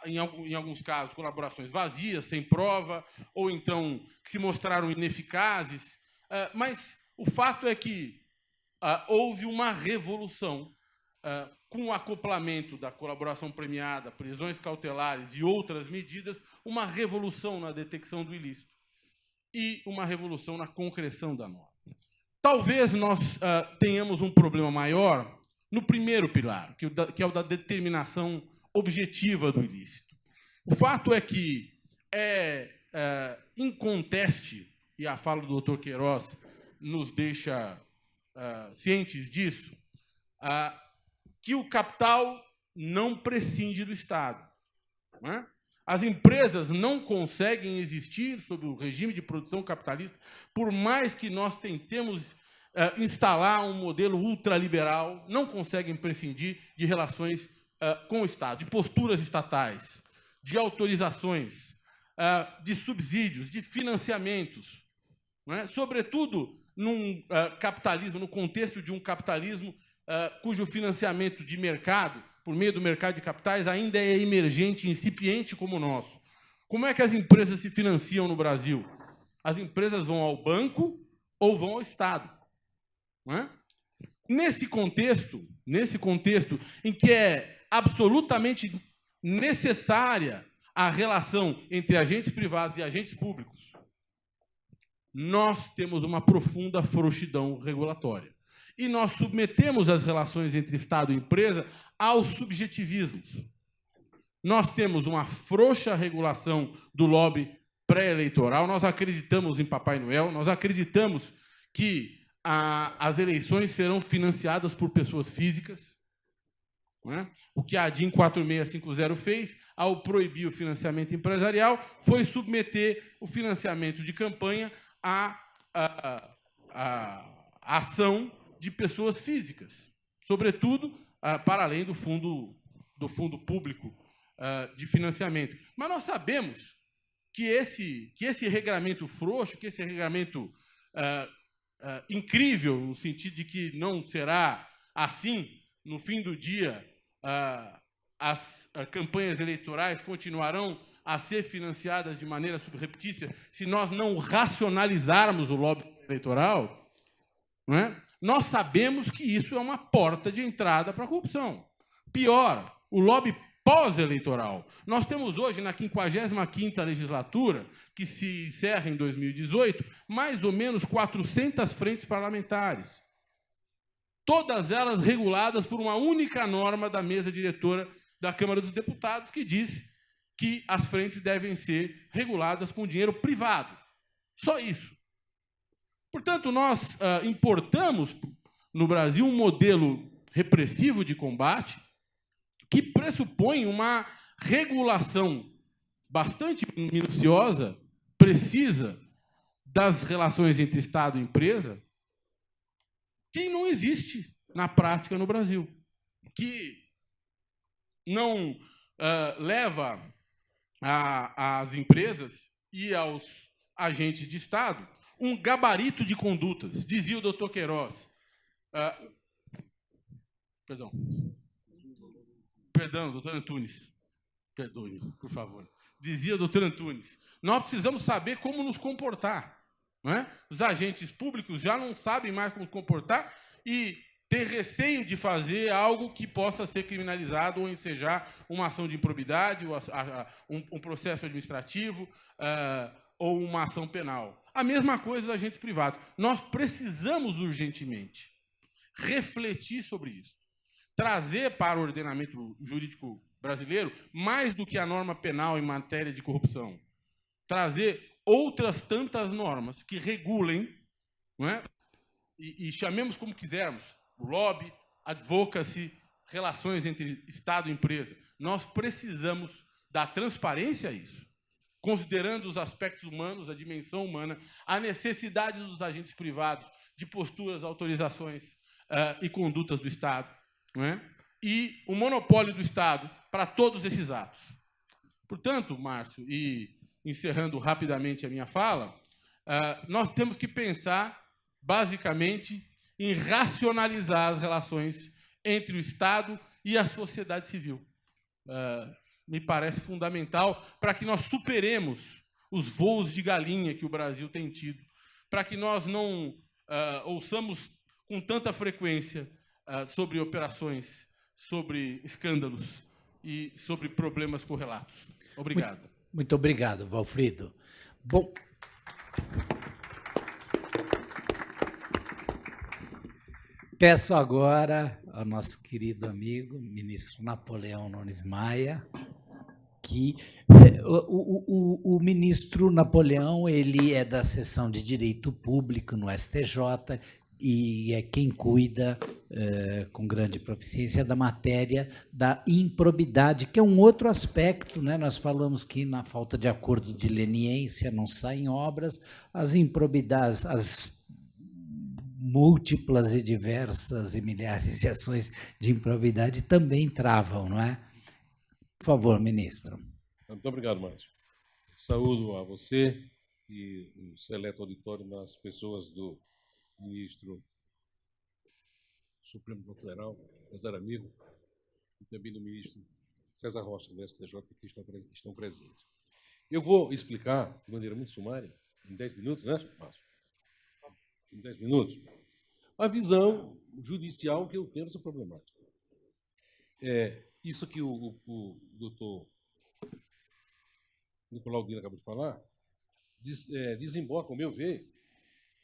em alguns casos, colaborações vazias, sem prova, ou então que se mostraram ineficazes, mas o fato é que houve uma revolução com o acoplamento da colaboração premiada, prisões cautelares e outras medidas, uma revolução na detecção do ilícito e uma revolução na concreção da norma. Talvez nós tenhamos um problema maior no primeiro pilar, que é o da determinação objetiva do ilícito. O fato é que inconteste, e a fala do Dr. Queiroz nos deixa cientes disso, que o capital não prescinde do Estado. Não é? As empresas não conseguem existir sob o regime de produção capitalista, por mais que nós tentemos instalar um modelo ultraliberal, não conseguem prescindir de relações com o Estado, de posturas estatais, de autorizações, de subsídios, de financiamentos. Não é? Sobretudo num capitalismo, no contexto de um capitalismo cujo financiamento de mercado, por meio do mercado de capitais, ainda é emergente, incipiente como o nosso. Como é que as empresas se financiam no Brasil? As empresas vão ao banco ou vão ao Estado. Não é? Nesse contexto em que é absolutamente necessária a relação entre agentes privados e agentes públicos, nós temos uma profunda frouxidão regulatória. E nós submetemos as relações entre Estado e empresa aos subjetivismos. Nós temos uma frouxa regulação do lobby pré-eleitoral, nós acreditamos em Papai Noel, nós acreditamos que as eleições serão financiadas por pessoas físicas. Não é? O que a ADIM 4650 fez, ao proibir o financiamento empresarial, foi submeter o financiamento de campanha à ação de pessoas físicas, sobretudo para além do fundo público de financiamento. Mas nós sabemos que esse regramento frouxo, que esse regramento incrível, no sentido de que não será assim, no fim do dia, as campanhas eleitorais continuarão a ser financiadas de maneira subreptícia se nós não racionalizarmos o lobby eleitoral, não é? Nós sabemos que isso é uma porta de entrada para a corrupção. Pior, o lobby pós-eleitoral. Nós temos hoje, na 55ª legislatura, que se encerra em 2018, mais ou menos 400 frentes parlamentares. Todas elas reguladas por uma única norma da mesa diretora da Câmara dos Deputados, que diz que as frentes devem ser reguladas com dinheiro privado. Só isso. Portanto, nós importamos no Brasil um modelo repressivo de combate que pressupõe uma regulação bastante minuciosa, precisa, das relações entre Estado e empresa, que não existe na prática no Brasil, que não leva às empresas e aos agentes de Estado um gabarito de condutas. Dizia o doutor Queiroz. Perdão, doutor Antunes. Perdoe, por favor. Dizia o doutor Antunes, nós precisamos saber como nos comportar. não é? Os agentes públicos já não sabem mais como se comportar e têm receio de fazer algo que possa ser criminalizado ou ensejar uma ação de improbidade, ou um processo administrativo, ou uma ação penal. A mesma coisa dos agentes privados. Nós precisamos urgentemente refletir sobre isso. Trazer para o ordenamento jurídico brasileiro mais do que a norma penal em matéria de corrupção. Trazer outras tantas normas que regulem, não é? E chamemos como quisermos, lobby, advocacy, relações entre Estado e empresa. Nós precisamos dar transparência a isso, considerando os aspectos humanos, a dimensão humana, a necessidade dos agentes privados de posturas, autorizações e condutas do Estado, não é? E o monopólio do Estado para todos esses atos. Portanto, Márcio, e encerrando rapidamente a minha fala, nós temos que pensar, basicamente, em racionalizar as relações entre o Estado e a sociedade civil. Me parece fundamental para que nós superemos os voos de galinha que o Brasil tem tido, para que nós não ouçamos com tanta frequência sobre operações, sobre escândalos e sobre problemas correlatos. Obrigado. Muito obrigado, Valfrido. Bom, peço agora ao nosso querido amigo, ministro Napoleão Nunes Maia, que o ministro Napoleão ele é da seção de Direito Público no STJ e é quem cuida com grande proficiência da matéria da improbidade, que é um outro aspecto, né? Nós falamos que na falta de acordo de leniência não saem obras, as improbidades, as múltiplas e diversas e milhares de ações de improbidade também travam, não é? Por favor, ministro. Muito obrigado, Márcio. Saúdo a você e o seleto auditório nas pessoas do ministro Supremo Tribunal Federal, César Amigo, e também do ministro César Rocha, do STJ, que estão presentes. Eu vou explicar, de maneira muito sumária, em 10 minutos, né, Márcio? Em 10 minutos, a visão judicial que eu tenho dessa problemática. Isso que o doutor Nicolau Dino acabou de falar, desemboca, ao meu ver,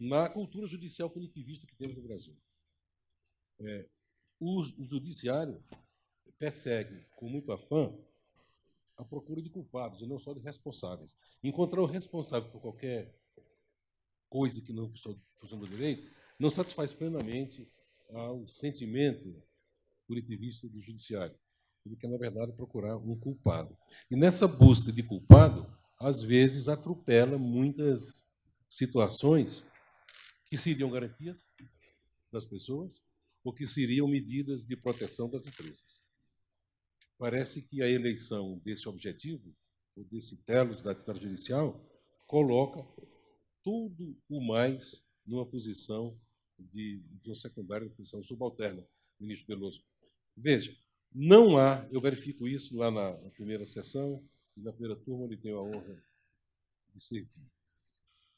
na cultura judicial punitivista que temos no Brasil. O judiciário persegue, com muito afã, a procura de culpados, e não só de responsáveis. Encontrar o responsável por qualquer coisa que não funciona do direito não satisfaz plenamente ao sentimento punitivista do judiciário. Ele quer, na verdade, procurar um culpado. E nessa busca de culpado, às vezes, atropela muitas situações que seriam garantias das pessoas ou que seriam medidas de proteção das empresas. Parece que a eleição desse objetivo, ou desse telos da atividade judicial, coloca tudo o mais numa posição de uma secundária, de posição subalterna, ministro Veloso. Veja, não há, eu verifico isso lá na primeira sessão, e na primeira turma, onde tenho a honra de servir,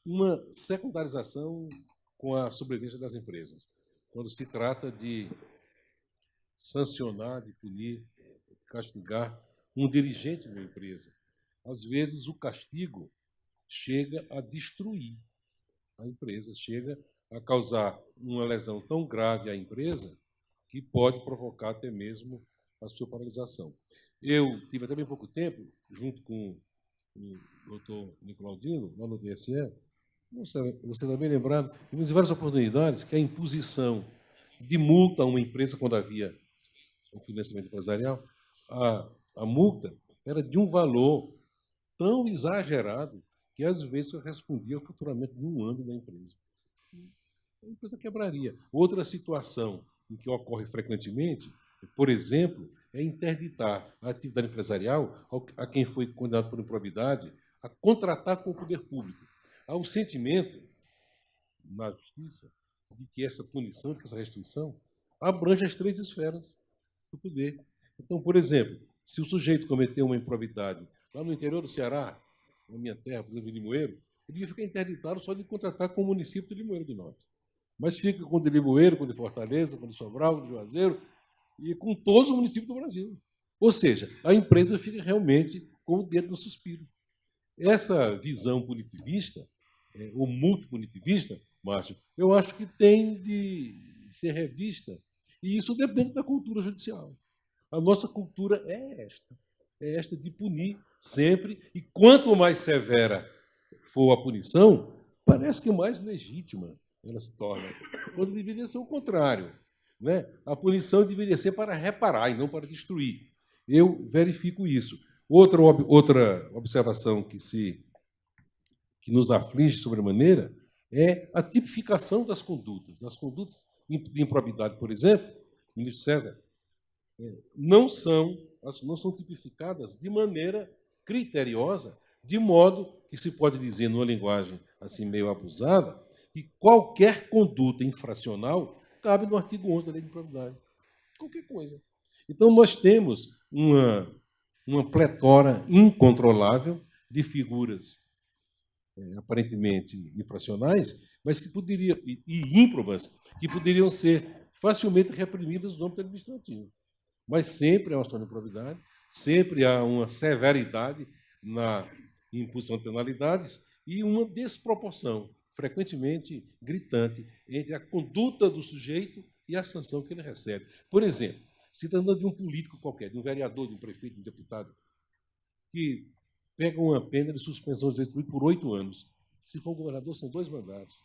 uma secundarização com a sobrevivência das empresas, quando se trata de sancionar, de punir, de castigar um dirigente de uma empresa. Às vezes, o castigo chega a destruir a empresa, chega a causar uma lesão tão grave à empresa que pode provocar até mesmo a sua paralisação. Eu tive até bem pouco tempo, junto com o doutor Nicolau Dino, lá no TSE, você está bem lembrado, tivemos várias oportunidades que a imposição de multa a uma empresa, quando havia o financiamento empresarial, a multa era de um valor tão exagerado que, às vezes, correspondia ao faturamento de um ano da empresa. A empresa quebraria. Outra situação em que ocorre frequentemente, por exemplo, é interditar a atividade empresarial a quem foi condenado por improbidade a contratar com o poder público. Há um sentimento na justiça de que essa punição, de que essa restrição, abrange as 3 esferas do poder. Então, por exemplo, se o sujeito cometeu uma improbidade lá no interior do Ceará, na minha terra, por exemplo, em Limoeiro, ele devia ficar interditado só de contratar com o município de Limoeiro do Norte. Mas fica com o de Limoeiro, com o de Fortaleza, com o de Sobral, com o de Juazeiro, e com todos os municípios do Brasil. Ou seja, a empresa fica realmente com o dedo no suspiro. Essa visão punitivista, ou multipunitivista, Márcio, eu acho que tem de ser revista, e isso depende da cultura judicial. A nossa cultura é esta de punir sempre, e quanto mais severa for a punição, parece que mais legítima ela se torna, quando deveria ser o contrário, né? A punição deveria ser para reparar e não para destruir. Eu verifico isso. Outra observação que nos aflige sobremaneira é a tipificação das condutas. As condutas de improbidade, por exemplo, ministro César, não são tipificadas de maneira criteriosa, de modo que se pode dizer, numa linguagem assim meio abusada, que qualquer conduta infracional cabe no artigo 11 da Lei de Improbidade. Qualquer coisa. Então, nós temos uma pletora incontrolável de figuras aparentemente infracionais, mas que poderiam, e ímprobas, que poderiam ser facilmente reprimidas no âmbito administrativo. Mas sempre há uma situação de improbidade, sempre há uma severidade na imposição de penalidades e uma desproporção, frequentemente gritante, entre a conduta do sujeito e a sanção que ele recebe. Por exemplo, se tratando de um político qualquer, de um vereador, de um prefeito, de um deputado, que pega uma pena de suspensão de direito político por 8 anos. Se for um governador, são 2 mandatos.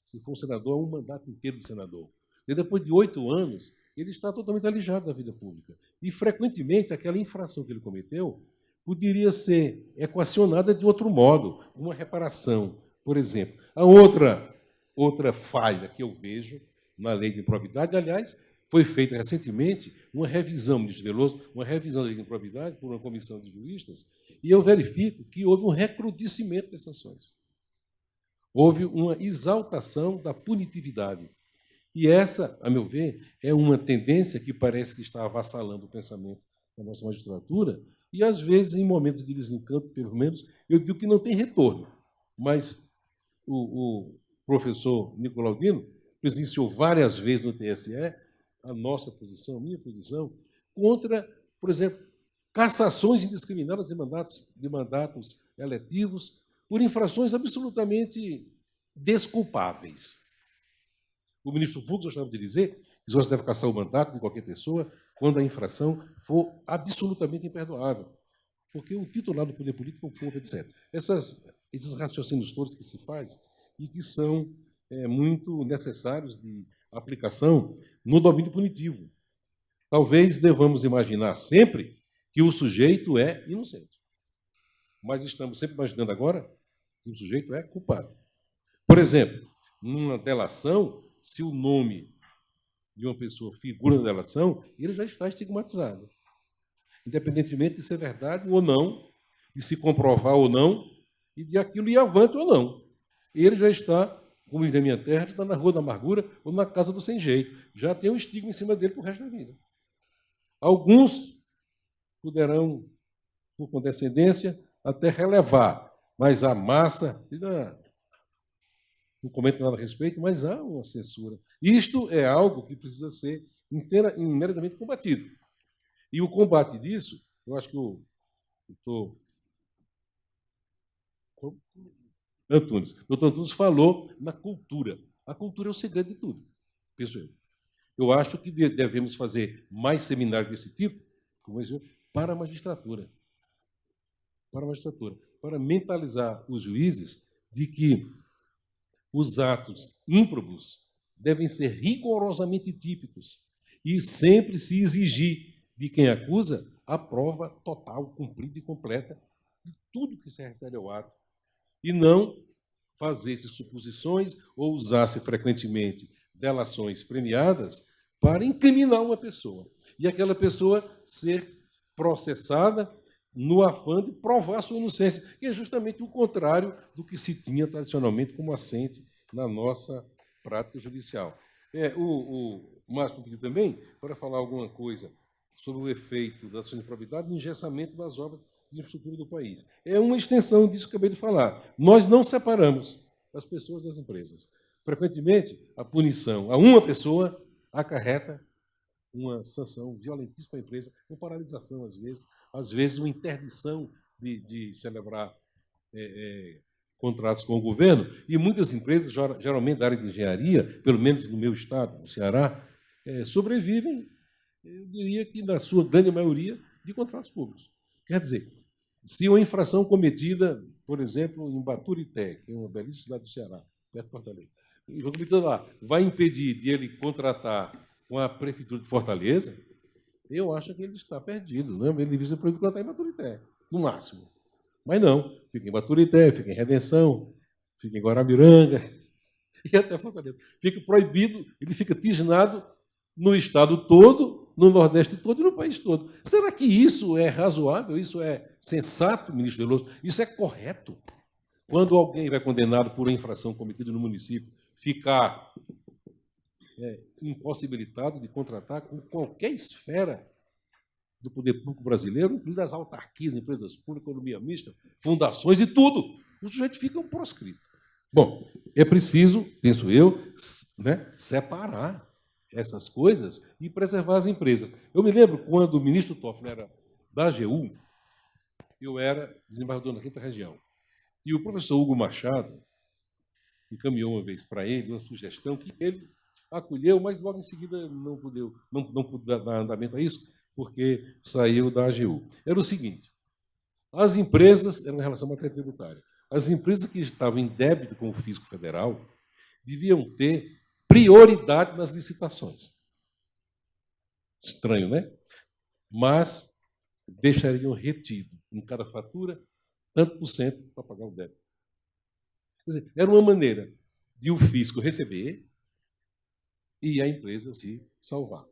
Se for um senador, é um mandato inteiro de senador. E depois de 8 anos, ele está totalmente alijado da vida pública. E, frequentemente, aquela infração que ele cometeu poderia ser equacionada de outro modo, uma reparação, por exemplo. A outra falha que eu vejo na lei de improbidade, aliás, foi feita recentemente uma revisão, ministro Veloso, uma revisão da lei de improbidade por uma comissão de juristas, e eu verifico que houve um recrudescimento das sanções. Houve uma exaltação da punitividade. E essa, a meu ver, é uma tendência que parece que está avassalando o pensamento da nossa magistratura, e, às vezes, em momentos de desencanto, pelo menos, eu digo que não tem retorno. Mas o professor Nicolaudino presenciou várias vezes no TSE a nossa posição, a minha posição, contra, por exemplo, cassações indiscriminadas de mandatos eletivos por infrações absolutamente desculpáveis. O ministro Fux gostava de dizer que só se deve cassar o mandato de qualquer pessoa quando a infração for absolutamente imperdoável, porque o titular do poder político é o povo, etc. Esses raciocínios todos que se faz e que são muito necessários de aplicação no domínio punitivo. Talvez devamos imaginar sempre que o sujeito é inocente, mas estamos sempre imaginando agora que o sujeito é culpado. Por exemplo, numa delação, se o nome de uma pessoa figura na delação, ele já está estigmatizado, independentemente de ser verdade ou não, de se comprovar ou não, e de aquilo ir avante ou não. Ele já está, como diz na minha terra, está na Rua da Amargura ou na Casa do Sem Jeito. Já tem um estigma em cima dele para o resto da vida. Alguns poderão, por condescendência, até relevar, mas a massa, não comento nada a respeito, mas há uma censura. Isto é algo que precisa ser imediatamente combatido. E o combate disso, eu acho que o doutor Antunes falou na cultura. A cultura é o segredo de tudo, penso eu. Eu acho que devemos fazer mais seminários desse tipo, como esse, para a magistratura. Para mentalizar os juízes de que os atos ímprobos devem ser rigorosamente típicos e sempre se exigir de quem acusa a prova total, cumprida e completa de tudo que se refere ao ato, e não fazer-se suposições ou usar-se frequentemente delações premiadas para incriminar uma pessoa, e aquela pessoa ser processada no afã de provar sua inocência, que é justamente o contrário do que se tinha tradicionalmente como assente na nossa prática judicial. O Márcio pediu também para falar alguma coisa sobre o efeito da ação de improbidade no engessamento das obras de infraestrutura do país. É uma extensão disso que eu acabei de falar. Nós não separamos as pessoas das empresas. Frequentemente, a punição a uma pessoa acarreta uma sanção violentíssima para a empresa, uma paralisação, às vezes uma interdição de celebrar contratos com o governo, e muitas empresas, geralmente da área de engenharia, pelo menos no meu estado, no Ceará, sobrevivem, eu diria que na sua grande maioria, de contratos públicos. Quer dizer, se uma infração cometida, por exemplo, em Baturité, que é uma belíssima cidade do Ceará, perto de Fortaleza, vai impedir de ele contratar com a Prefeitura de Fortaleza, eu acho que ele está perdido. Né? Ele devia ser proibido contratar em Baturité, no máximo. Mas não, fica em Baturité, fica em Redenção, fica em Guarabiranga, e até Fortaleza. Fica proibido, ele fica tisnado no estado todo, no Nordeste todo e no país todo. Será que isso é razoável? Isso é sensato, ministro Veloso? Isso é correto? Quando alguém vai condenado por uma infração cometida no município, ficar impossibilitado de contratar com qualquer esfera do poder público brasileiro, incluindo as autarquias, empresas públicas, economia mista, fundações e tudo. Os sujeitos ficam proscritos. Bom, é preciso, penso eu, separar essas coisas e preservar as empresas. Eu me lembro quando o ministro Toffoli era da AGU, eu era desembargador na 5ª Região. E o professor Hugo Machado encaminhou uma vez para ele uma sugestão que ele acolheu, mas logo em seguida não pude dar andamento a isso, porque saiu da AGU. Era o seguinte: as empresas, era uma relação à matéria tributária, as empresas que estavam em débito com o Fisco Federal deviam ter prioridade nas licitações. Estranho, né? Mas deixariam retido em cada fatura tanto por cento para pagar o débito. Quer dizer, era uma maneira de o fisco receber e a empresa se salvar.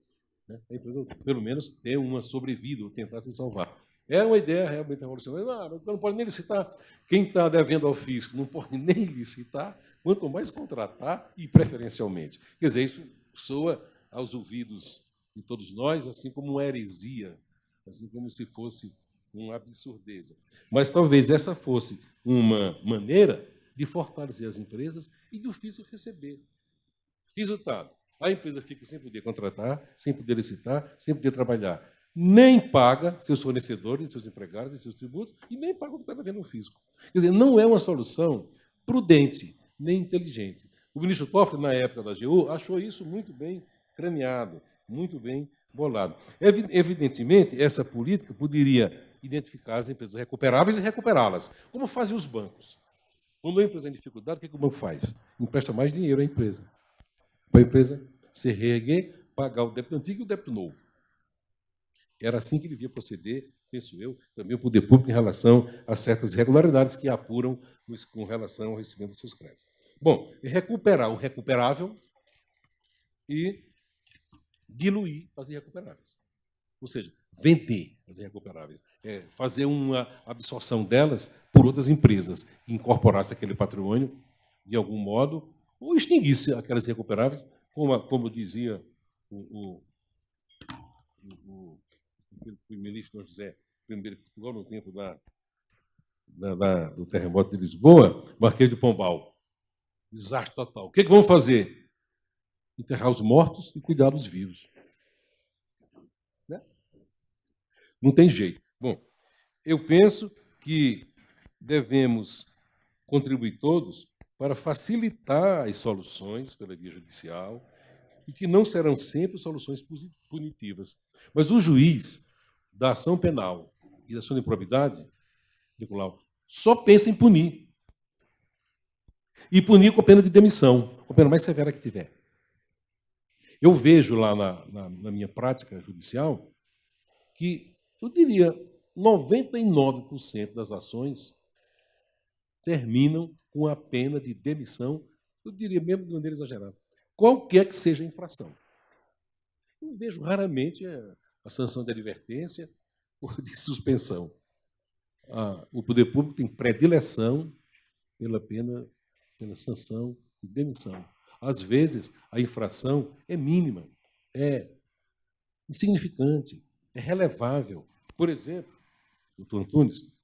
Né? A empresa, pelo menos, ter uma sobrevida ou tentar se salvar. É uma ideia realmente revolucionária. Não pode nem licitar. Quem está devendo ao fisco não pode nem licitar, quanto mais contratar e preferencialmente. Quer dizer, isso soa aos ouvidos de todos nós, assim como uma heresia, assim como se fosse uma absurdeza. Mas talvez essa fosse uma maneira de fortalecer as empresas e do fisco receber. Resultado: a empresa fica sem poder contratar, sem poder licitar, sem poder trabalhar. Nem paga seus fornecedores, seus empregados, seus tributos, e nem paga o que está devendo no fisco. Quer dizer, não é uma solução prudente, nem inteligente. O ministro Toffoli, na época da AGU, achou isso muito bem craneado, muito bem bolado. Evidentemente, essa política poderia identificar as empresas recuperáveis e recuperá-las, como fazem os bancos. Quando a empresa tem dificuldade, o que o banco faz? Empresta mais dinheiro à empresa, para a empresa se reerguer, pagar o débito antigo e o débito novo. Era assim que devia proceder, penso eu, também o poder público em relação a certas irregularidades que apuram com relação ao recebimento dos seus créditos. Bom, recuperar o recuperável e diluir as irrecuperáveis. Ou seja, vender as irrecuperáveis, fazer uma absorção delas por outras empresas, que incorporasse aquele patrimônio de algum modo, ou extinguisse aquelas irrecuperáveis, como dizia o ministro José I de Portugal, no tempo do terremoto de Lisboa, Marquês de Pombal. Desastre total. O que vão fazer? Enterrar os mortos e cuidar dos vivos. Né? Não tem jeito. Bom, eu penso que devemos contribuir todos para facilitar as soluções pela via judicial e que não serão sempre soluções punitivas. Mas o juiz da ação penal e da ação de improbidade, Nicolau, só pensa em punir. E punir com a pena de demissão, com a pena mais severa que tiver. Eu vejo lá na minha prática judicial que, eu diria, 99% das ações terminam com a pena de demissão, eu diria mesmo de maneira exagerada, qualquer que seja a infração. Eu vejo raramente a sanção de advertência ou de suspensão. O poder público tem predileção pela pena, pela sanção de demissão. Às vezes, a infração é mínima, é insignificante, é relevável. Por exemplo, doutor Antunes,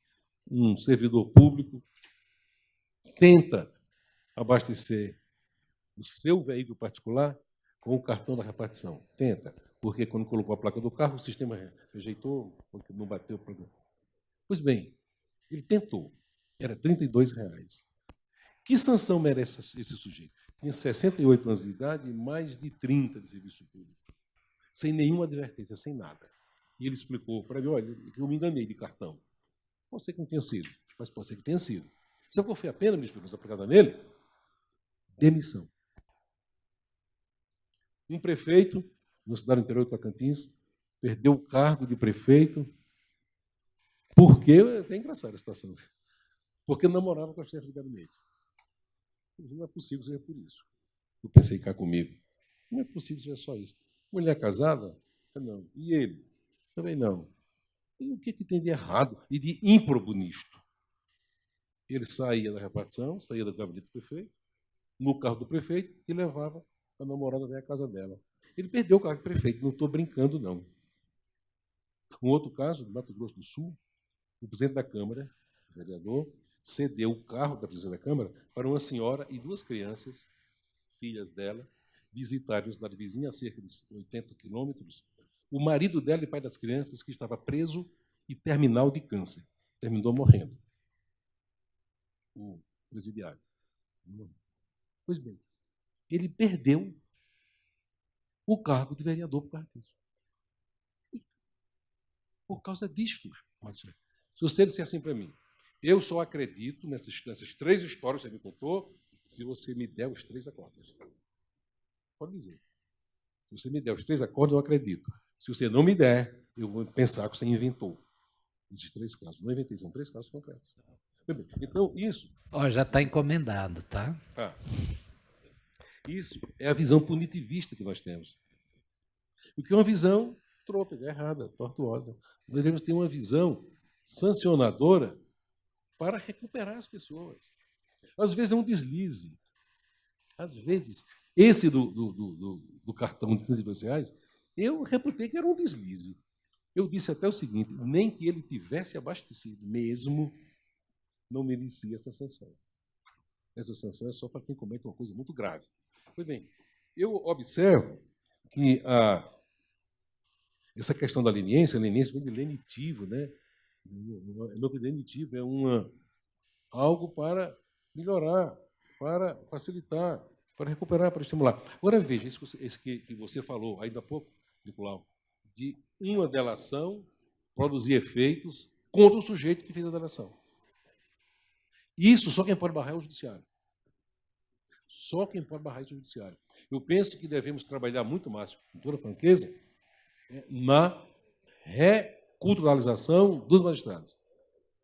um servidor público tenta abastecer o seu veículo particular com o cartão da repartição. Tenta, porque quando colocou a placa do carro, o sistema rejeitou, porque não bateu o programa. Pois bem, ele tentou. Era R$ 32. Que sanção merece esse sujeito? Tinha 68 anos de idade e mais de 30 de serviço público. Sem nenhuma advertência, sem nada. E ele explicou para mim, olha, eu me enganei de cartão. Pode ser que não tenha sido, mas pode ser que tenha sido. Sabe qual foi a pena, ministro, aplicada nele? Demissão. Um prefeito, na cidade interior do Tocantins, perdeu o cargo de prefeito porque, é até engraçada a situação, porque namorava com a chefe de gabinete. Não é possível ser por isso. Eu pensei cá comigo. Não é possível ser só isso. Mulher casada? Não. E ele? Também não. E o que tem de errado e de ímprobo nisto? Ele saía da repartição, saía do gabinete do prefeito, no carro do prefeito, e levava a namorada até a casa dela. Ele perdeu o cargo de prefeito, não estou brincando, não. Um outro caso, no Mato Grosso do Sul, o presidente da Câmara, o vereador, cedeu o carro da presidente da Câmara para uma senhora e 2 crianças, filhas dela, visitarem uma cidade vizinha a cerca de 80 quilômetros, o marido dela e pai das crianças, que estava preso e terminal de câncer. Terminou morrendo. O presidiário. Pois bem, ele perdeu o cargo de vereador por causa disso. Por causa disto. Se você disser assim para mim, eu só acredito nessas 3 histórias que você me contou, se você me der os 3 acordes. Pode dizer. Se você me der os 3 acordes, eu acredito. Se você não me der, eu vou pensar que você inventou. Esses 3 casos. Não inventei, são 3 casos concretos. Então, isso... Já está encomendado, tá? Isso é a visão punitivista que nós temos. Porque é uma visão trôpega, errada, tortuosa. Nós devemos ter uma visão sancionadora para recuperar as pessoas. Às vezes é um deslize. Às vezes, esse do cartão de R$ 32, eu reputei que era um deslize. Eu disse até o seguinte, nem que ele tivesse abastecido mesmo, não merecia essa sanção. Essa sanção é só para quem comete uma coisa muito grave. Pois bem, eu observo que essa questão da leniência vem de lenitivo, né? Lenitivo é algo para melhorar, para facilitar, para recuperar, para estimular. Agora, veja, esse que você falou ainda há pouco, Nicolau, de uma delação produzir efeitos contra o sujeito que fez a delação. Isso só quem pode barrar é o judiciário. Só quem pode barrar é o judiciário. Eu penso que devemos trabalhar muito mais, com toda franqueza, na reculturalização dos magistrados.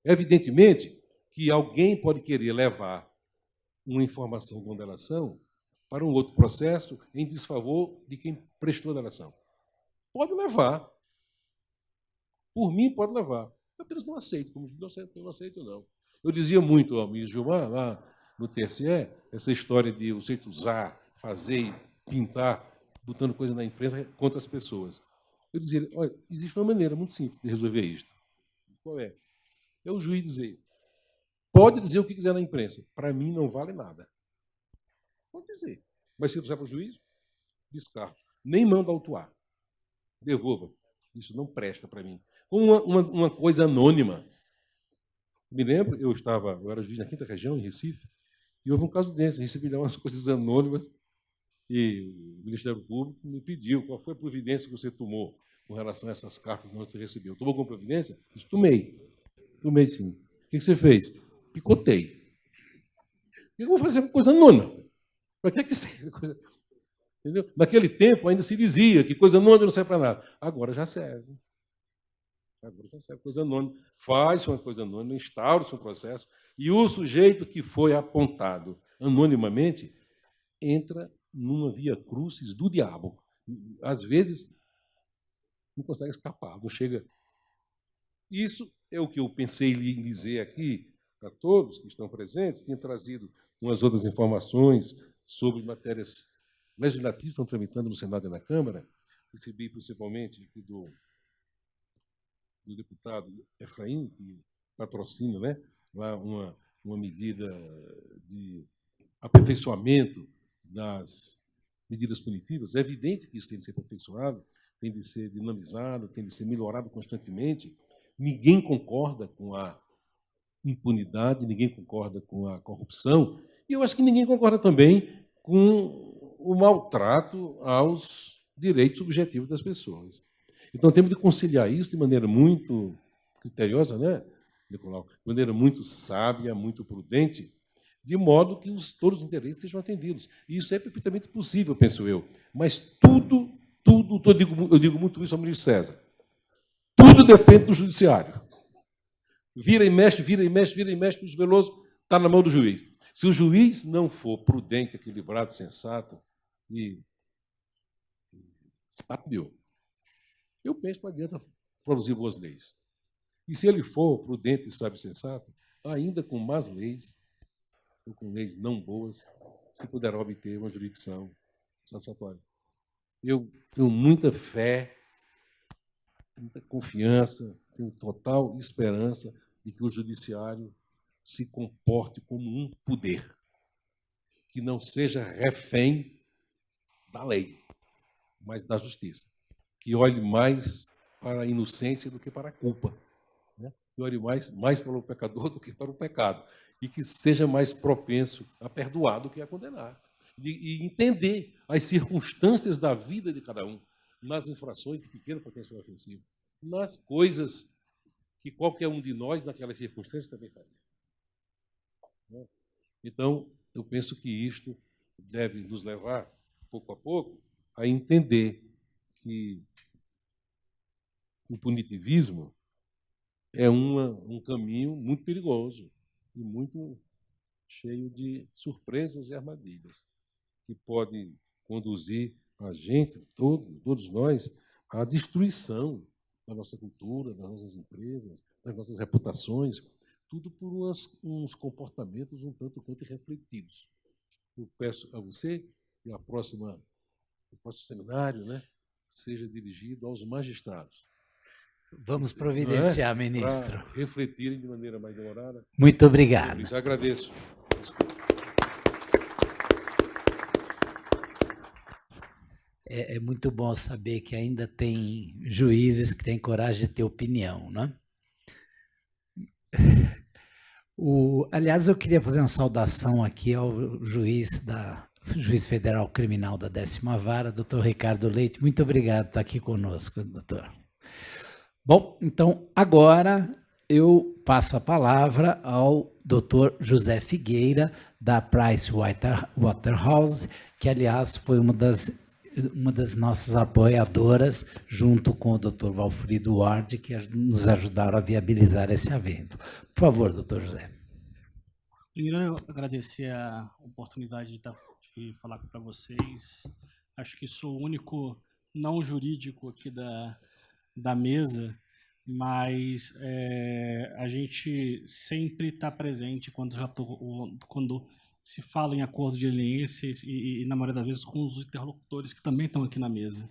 Evidentemente que alguém pode querer levar uma informação de uma delação para um outro processo em desfavor de quem prestou a delação. Pode levar. Por mim, pode levar. Eu apenas não aceito, como eu não aceito, não. Eu dizia muito ao ministro Gilmar, lá no TSE, essa história de o jeito usar, fazer, pintar, botando coisa na imprensa contra as pessoas. Eu dizia, olha, existe uma maneira muito simples de resolver isto. Qual é? É o juiz dizer, pode dizer o que quiser na imprensa, para mim não vale nada. Pode dizer. Mas se trouxer para o juiz, descarto. Nem manda autuar. Devolva. Isso não presta para mim. Uma coisa anônima. Me lembro, eu era juiz na 5ª Região, em Recife, e houve um caso desse, recebi umas coisas anônimas, e o Ministério Público me pediu qual foi a providência que você tomou com relação a essas cartas que você recebeu. Tomou alguma providência? Eu disse, tomei. Tomei, sim. O que você fez? Picotei. Eu vou fazer uma coisa anônima. Para que serve? Entendeu? Naquele tempo ainda se dizia que coisa anônima não serve para nada. Agora já serve. Agora já serve coisa anônima. Faz-se uma coisa anônima, instaura-se um processo, e o sujeito que foi apontado anonimamente entra numa via crucis do diabo. Às vezes, não consegue escapar, não chega. Isso é o que eu pensei em dizer aqui a todos que estão presentes. Tinha trazido umas outras informações sobre matérias legislativas que estão tramitando no Senado e na Câmara. Recebi principalmente aqui do do deputado Efraim, que patrocina, né, lá uma medida de aperfeiçoamento das medidas punitivas. É evidente que isso tem de ser aperfeiçoado, tem de ser dinamizado, tem de ser melhorado constantemente. Ninguém concorda com a impunidade, ninguém concorda com a corrupção, e eu acho que ninguém concorda também com o maltrato aos direitos subjetivos das pessoas. Então, temos de conciliar isso de maneira muito criteriosa, né, Nicolau? De maneira muito sábia, muito prudente, de modo que todos os interesses sejam atendidos. E isso é perfeitamente possível, penso eu. Mas tudo, eu digo muito isso ao ministro César, tudo depende do judiciário. Vira e mexe, ministro Veloso, está na mão do juiz. Se o juiz não for prudente, equilibrado, sensato e sábio, eu penso que não adianta produzir boas leis. E se ele for prudente, sábio e sensato, ainda com más leis, ou com leis não boas, se poderá obter uma jurisdição satisfatória. Eu tenho muita fé, muita confiança, tenho total esperança de que o judiciário se comporte como um poder, que não seja refém da lei, mas da justiça, que olhe mais para a inocência do que para a culpa, né? Que olhe mais para o pecador do que para o pecado, e que seja mais propenso a perdoar do que a condenar, e entender as circunstâncias da vida de cada um, nas infrações de pequeno potencial ofensivo, nas coisas que qualquer um de nós, naquelas circunstâncias, também faria. Então, eu penso que isto deve nos levar, pouco a pouco, a entender que o punitivismo é um caminho muito perigoso e muito cheio de surpresas e armadilhas, que pode conduzir a gente, todos nós, à destruição da nossa cultura, das nossas empresas, das nossas reputações, tudo por uns comportamentos um tanto quanto irrefletidos. Eu peço a você que o próximo seminário, né, seja dirigido aos magistrados. Vamos providenciar, ministro. Para refletirem de maneira mais demorada. Muito obrigado. Eu agradeço. Desculpa. É muito bom saber que ainda tem juízes que têm coragem de ter opinião, né? Aliás, eu queria fazer uma saudação aqui ao juiz federal criminal da 10ª Vara, doutor Ricardo Leite. Muito obrigado por estar aqui conosco, doutor. Bom, então, agora eu passo a palavra ao doutor José Figueira, da Pricewaterhouse, que, aliás, foi uma das nossas apoiadoras, junto com o doutor Valfrido Ward, que nos ajudaram a viabilizar esse evento. Por favor, doutor José. Primeiro, eu agradecer a oportunidade de falar para vocês. Acho que sou o único não jurídico aqui da mesa, mas a gente sempre está presente quando se fala em acordo de leniência e, na maioria das vezes, com os interlocutores que também estão aqui na mesa.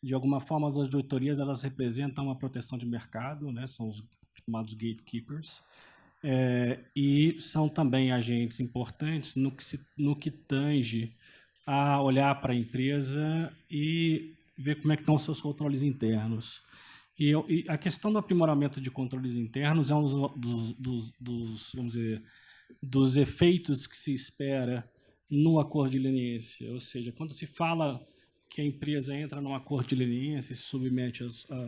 De alguma forma, as auditorias elas representam uma proteção de mercado, né? São os chamados gatekeepers, e são também agentes importantes no que tange a olhar para a empresa e ver como é que estão os seus controles internos. E a questão do aprimoramento de controles internos é um vamos dizer, dos efeitos que se espera no acordo de leniência. Ou seja, quando se fala que a empresa entra num acordo de leniência e se submete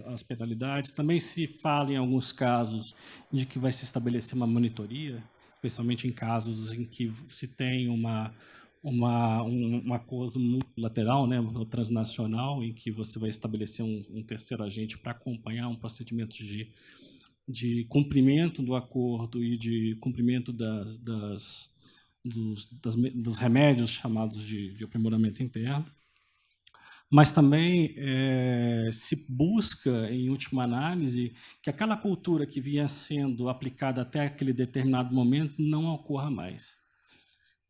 às penalidades, também se fala, em alguns casos, de que vai se estabelecer uma monitoria, especialmente em casos em que se tem um acordo multilateral, né, transnacional, em que você vai estabelecer um terceiro agente para acompanhar um procedimento de cumprimento do acordo e de cumprimento dos remédios chamados de aprimoramento interno. Mas também se busca, em última análise, que aquela cultura que vinha sendo aplicada até aquele determinado momento não ocorra mais.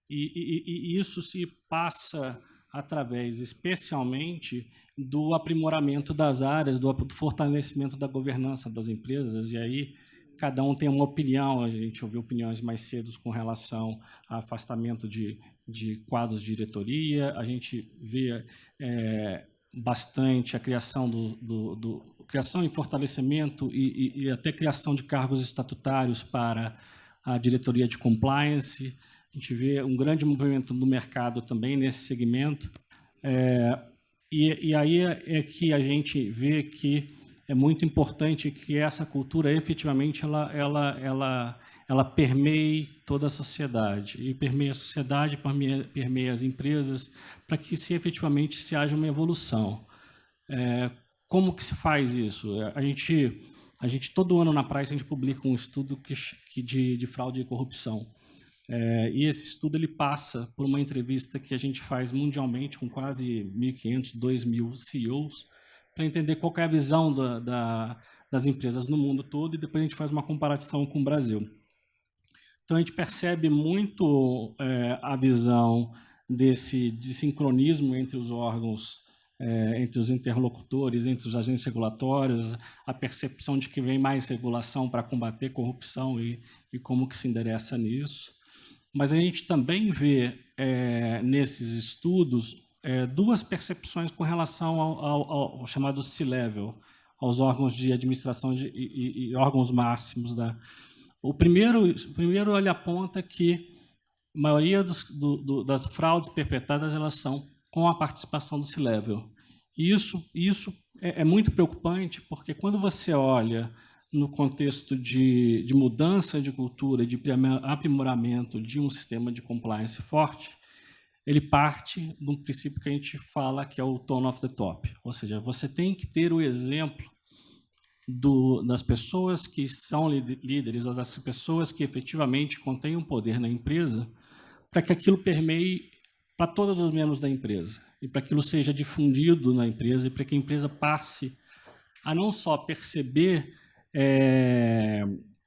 E isso se passa através, especialmente, do aprimoramento das áreas, do fortalecimento da governança das empresas, e aí cada um tem uma opinião. A gente ouviu opiniões mais cedo com relação ao afastamento de quadros de diretoria, a gente vê bastante a criação criação e fortalecimento e até criação de cargos estatutários para a diretoria de compliance. A gente vê um grande movimento no mercado também nesse segmento. E aí é que a gente vê que é muito importante que essa cultura, efetivamente, ela permeie toda a sociedade. E permeia a sociedade, permeia as empresas, para que efetivamente se haja uma evolução. Como que se faz isso? A gente todo ano na Price, a gente publica um estudo de fraude e corrupção. E esse estudo ele passa por uma entrevista que a gente faz mundialmente com quase 1.500, 2.000 CEOs, para entender qual é a visão das empresas no mundo todo, e depois a gente faz uma comparação com o Brasil. Então, a gente percebe muito a visão desse sincronismo entre os órgãos, entre os interlocutores, entre os agentes regulatórios, a percepção de que vem mais regulação para combater corrupção e como que se endereça nisso. Mas a gente também vê, nesses estudos, duas percepções com relação ao chamado C-Level, aos órgãos de administração e órgãos máximos. O primeiro ele aponta que a maioria das fraudes perpetradas elas são com a participação do C-Level. E isso é muito preocupante, porque quando você olha no contexto de mudança de cultura, de aprimoramento de um sistema de compliance forte, ele parte de um princípio que a gente fala que é o tone of the top. Ou seja, você tem que ter o exemplo das pessoas que são líderes ou das pessoas que efetivamente contêm um poder na empresa, para que aquilo permeie para todos os membros da empresa e para que aquilo seja difundido na empresa e para que a empresa passe a não só perceber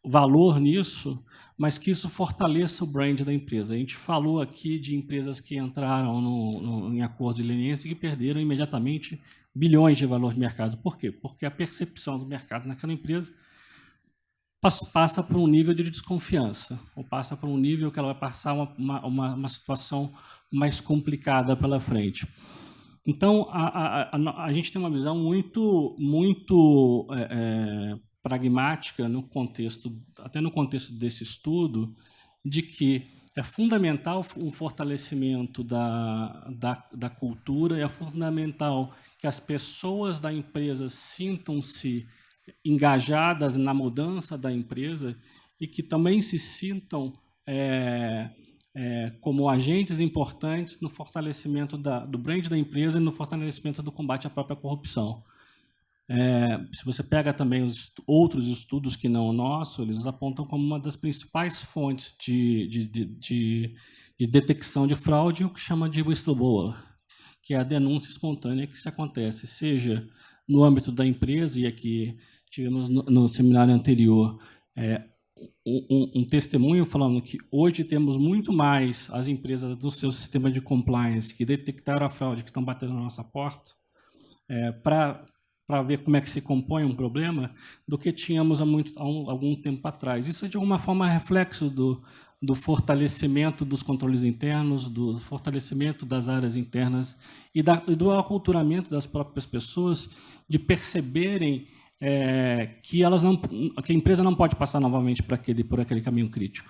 valor nisso, mas que isso fortaleça o brand da empresa. A gente falou aqui de empresas que entraram em acordo de leniência e que perderam imediatamente bilhões de valor de mercado. Por quê? Porque a percepção do mercado naquela empresa passa por um nível de desconfiança, ou passa por um nível que ela vai passar uma situação mais complicada pela frente. Então, a gente tem uma visão muito pragmática até no contexto desse estudo, de que é fundamental um fortalecimento da cultura, é fundamental que as pessoas da empresa sintam-se engajadas na mudança da empresa e que também se sintam como agentes importantes no fortalecimento do brand da empresa e no fortalecimento do combate à própria corrupção. Se você pega também os outros estudos que não o nosso, eles apontam como uma das principais fontes de detecção de fraude o que chama de whistleblower, que é a denúncia espontânea que se acontece, seja no âmbito da empresa, e aqui tivemos no seminário anterior um testemunho falando que hoje temos muito mais as empresas do seu sistema de compliance que detectaram a fraude, que estão batendo na nossa porta, para ver como é que se compõe um problema, do que tínhamos há algum tempo atrás. Isso é, de alguma forma, reflexo do fortalecimento dos controles internos, do fortalecimento das áreas internas e do aculturamento das próprias pessoas de perceberem que a empresa não pode passar novamente por aquele caminho crítico.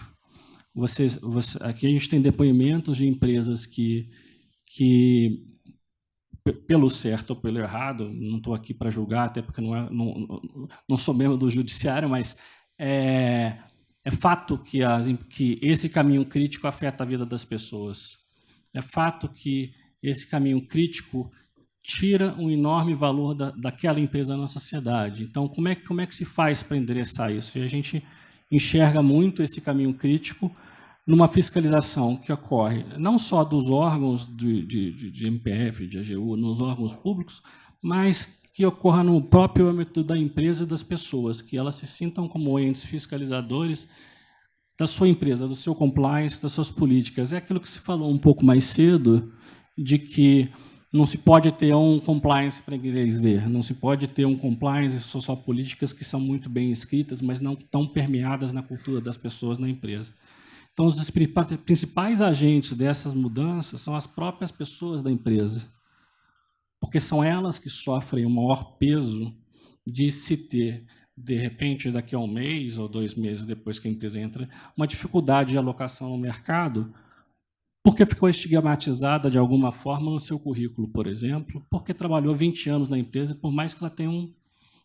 Aqui a gente tem depoimentos de empresas que pelo certo ou pelo errado, não estou aqui para julgar, até porque não sou membro do judiciário, mas é fato que esse caminho crítico afeta a vida das pessoas. É fato que esse caminho crítico tira um enorme valor daquela empresa na sociedade. Então, como é que se faz para endereçar isso? E a gente enxerga muito esse caminho crítico numa fiscalização que ocorre não só dos órgãos de MPF, de AGU, nos órgãos públicos, mas que ocorra no próprio âmbito da empresa e das pessoas, que elas se sintam como entes fiscalizadores da sua empresa, do seu compliance, das suas políticas. É aquilo que se falou um pouco mais cedo, de que não se pode ter um compliance para inglês ver, não se pode ter um compliance, são só políticas que são muito bem escritas, mas não tão permeadas na cultura das pessoas na empresa. Então, os principais agentes dessas mudanças são as próprias pessoas da empresa, porque são elas que sofrem o maior peso de se ter, de repente, daqui a um mês ou 2 meses depois que a empresa entra, uma dificuldade de alocação no mercado, porque ficou estigmatizada de alguma forma no seu currículo, por exemplo, porque trabalhou 20 anos na empresa, por mais que ela tenha um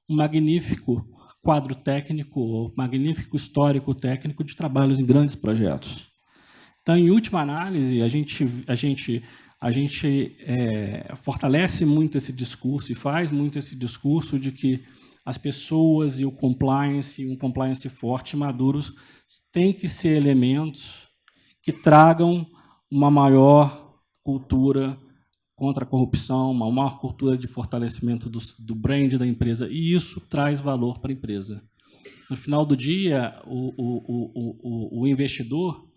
magnífico quadro técnico, ou magnífico histórico técnico de trabalhos em grandes projetos. Então, em última análise, a gente fortalece muito esse discurso e faz muito esse discurso de que as pessoas e o compliance, um compliance forte e maduros, têm que ser elementos que tragam uma maior cultura contra a corrupção, uma maior cultura de fortalecimento do brand da empresa, e isso traz valor para a empresa. No final do dia, o investidor,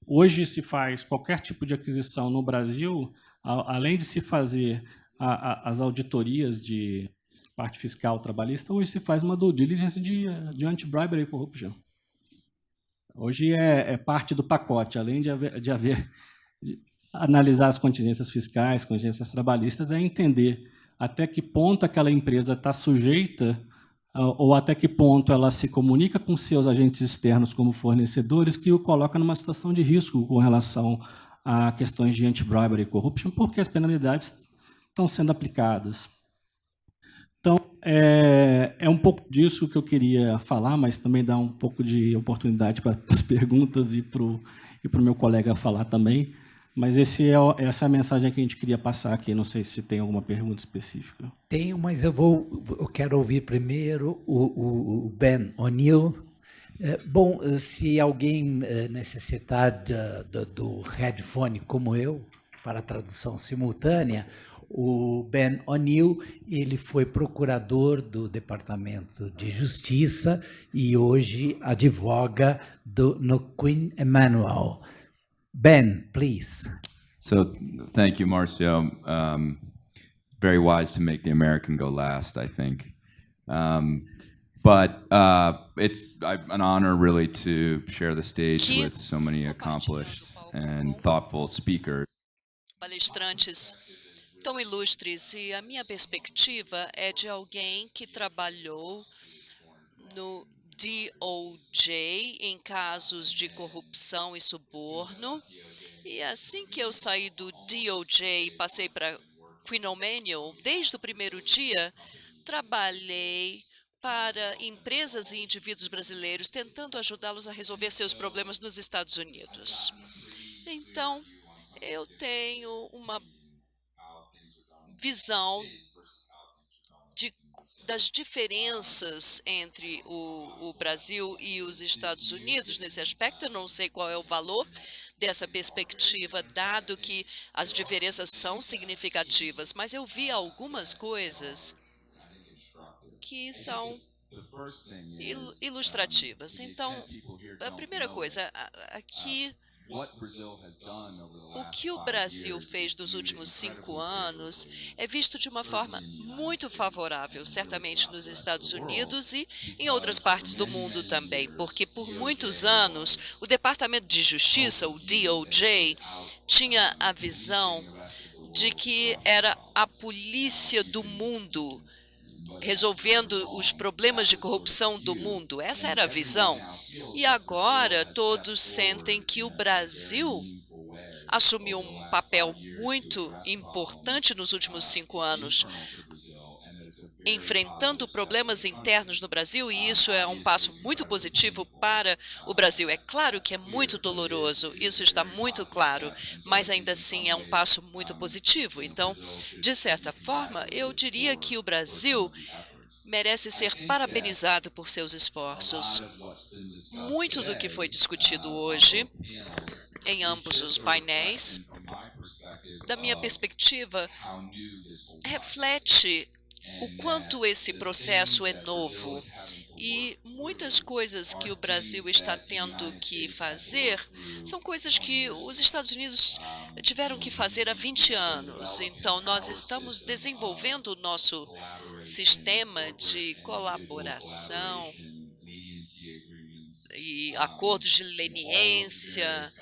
hoje se faz qualquer tipo de aquisição no Brasil, além de se fazer as auditorias de parte fiscal trabalhista, hoje se faz uma due diligence de anti-bribery e corruption. Hoje é parte do pacote, além de analisar as contingências fiscais, contingências trabalhistas, é entender até que ponto aquela empresa está sujeita ou até que ponto ela se comunica com seus agentes externos como fornecedores que o coloca numa situação de risco com relação a questões de anti-bribery e corruption, porque as penalidades estão sendo aplicadas. Então, é um pouco disso que eu queria falar, mas também dar um pouco de oportunidade para as perguntas e para o meu colega falar também. Mas essa é a mensagem que a gente queria passar aqui. Não sei se tem alguma pergunta específica. Tenho, mas eu quero ouvir primeiro o Ben O'Neill. Bom, se alguém necessitar do headphone como eu, para a tradução simultânea, o Ben O'Neill, ele foi procurador do Departamento de Justiça e hoje advoga no Queen Emmanuel. Ben, please. So, thank you, Marcio. Very wise to make the American go last, I think. But it's an honor, really, to share the stage with so many accomplished and thoughtful speakers. Palestrantes tão ilustres, e a minha perspectiva é de alguém que trabalhou no DOJ em casos de corrupção e suborno. E assim que eu saí do DOJ e passei para Queen Emmanuel, desde o primeiro dia, trabalhei para empresas e indivíduos brasileiros, tentando ajudá-los a resolver seus problemas nos Estados Unidos. Então, eu tenho uma visão das diferenças entre o Brasil e os Estados Unidos nesse aspecto. Eu não sei qual é o valor dessa perspectiva, dado que as diferenças são significativas, mas eu vi algumas coisas que são ilustrativas. Então, a primeira coisa, aqui, o que o Brasil fez nos últimos 5 anos é visto de uma forma muito favorável, certamente nos Estados Unidos e em outras partes do mundo também, porque por muitos anos o Departamento de Justiça, o DOJ, tinha a visão de que era a polícia do mundo, resolvendo os problemas de corrupção do mundo. Essa era a visão. E agora todos sentem que o Brasil assumiu um papel muito importante nos últimos 5 anos, enfrentando problemas internos no Brasil, e isso é um passo muito positivo para o Brasil. É claro que é muito doloroso, isso está muito claro, mas ainda assim é um passo muito positivo. Então, de certa forma, eu diria que o Brasil merece ser parabenizado por seus esforços. Muito do que foi discutido hoje, em ambos os painéis, da minha perspectiva, reflete o quanto esse processo é novo E muitas coisas que o Brasil está tendo que fazer são coisas que os Estados Unidos tiveram que fazer há 20 anos. Então, nós estamos desenvolvendo o nosso sistema de colaboração e acordos de leniência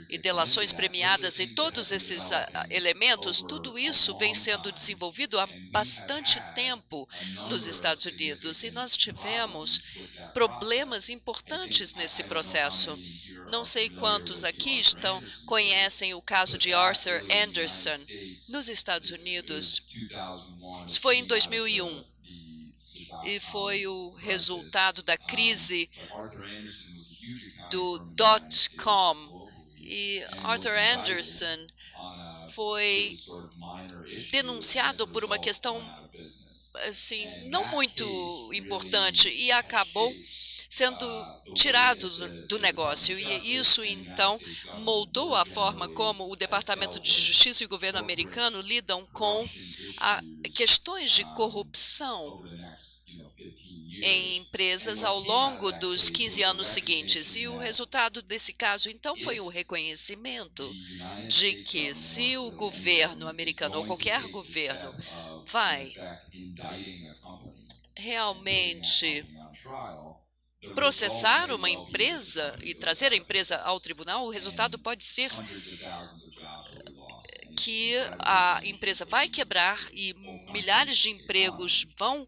e delações premiadas e todos esses elementos, tudo isso vem sendo desenvolvido há bastante tempo nos Estados Unidos e nós tivemos problemas importantes nesse processo. Não sei quantos aqui conhecem o caso de Arthur Andersen nos Estados Unidos. Isso foi em 2001 e foi o resultado da crise do .com. E Arthur Andersen foi denunciado por uma questão assim não muito importante e acabou sendo tirado do negócio. E isso, então, moldou a forma como o Departamento de Justiça e o governo americano lidam com questões de corrupção em empresas ao longo dos 15 anos seguintes. E o resultado desse caso, então, foi o reconhecimento de que se o governo americano ou qualquer governo vai realmente processar uma empresa e trazer a empresa ao tribunal, o resultado pode ser que a empresa vai quebrar e milhares de empregos vão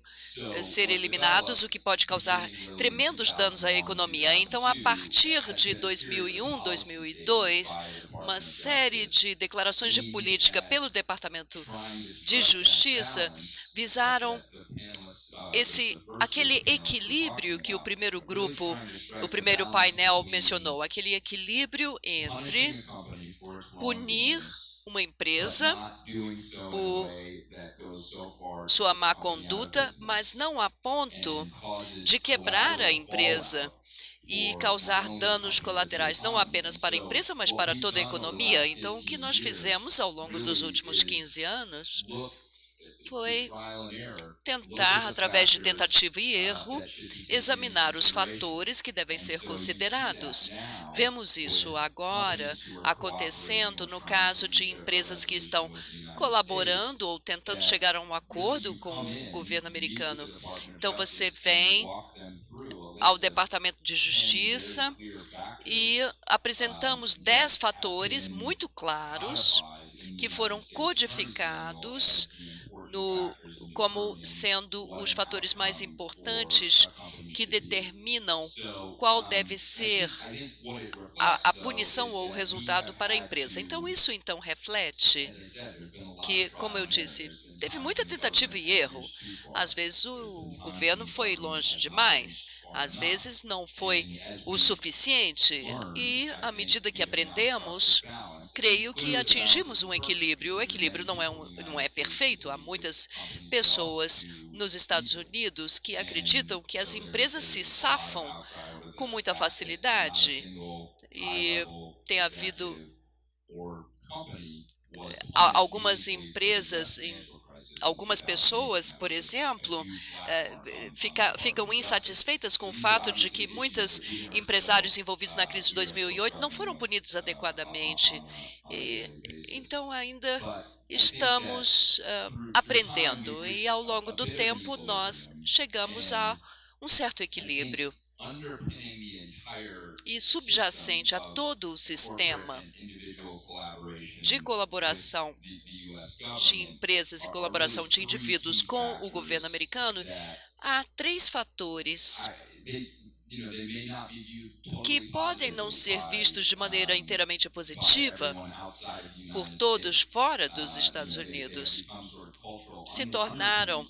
ser eliminados, o que pode causar tremendos danos à economia. Então, a partir de 2001, 2002, uma série de declarações de política pelo Departamento de Justiça visaram aquele equilíbrio que o primeiro grupo, o primeiro painel mencionou, aquele equilíbrio entre punir uma empresa por sua má conduta, mas não a ponto de quebrar a empresa e causar danos colaterais, não apenas para a empresa, mas para toda a economia. Então, o que nós fizemos ao longo dos últimos 15 anos foi tentar, através de tentativa e erro, examinar os fatores que devem ser considerados. Vemos isso agora acontecendo no caso de empresas que estão colaborando ou tentando chegar a um acordo com o governo americano. Então, você vem ao Departamento de Justiça e apresentamos 10 fatores muito claros que foram codificados como sendo os fatores mais importantes que determinam qual deve ser a punição ou o resultado para a empresa. Então, isso então reflete que, como eu disse, teve muita tentativa e erro. Às vezes o governo foi longe demais, às vezes não foi o suficiente. E, à medida que aprendemos, creio que atingimos um equilíbrio. O equilíbrio não é perfeito. Há muitas pessoas nos Estados Unidos que acreditam que as empresas se safam com muita facilidade. E tem havido algumas empresas, algumas pessoas, por exemplo, ficam insatisfeitas com o fato de que muitos empresários envolvidos na crise de 2008 não foram punidos adequadamente. Então, ainda estamos aprendendo e, ao longo do tempo, nós chegamos a um certo equilíbrio. E subjacente a todo o sistema de colaboração de empresas e colaboração de indivíduos com o governo americano, há 3 fatores que podem não ser vistos de maneira inteiramente positiva por todos fora dos Estados Unidos. Se tornaram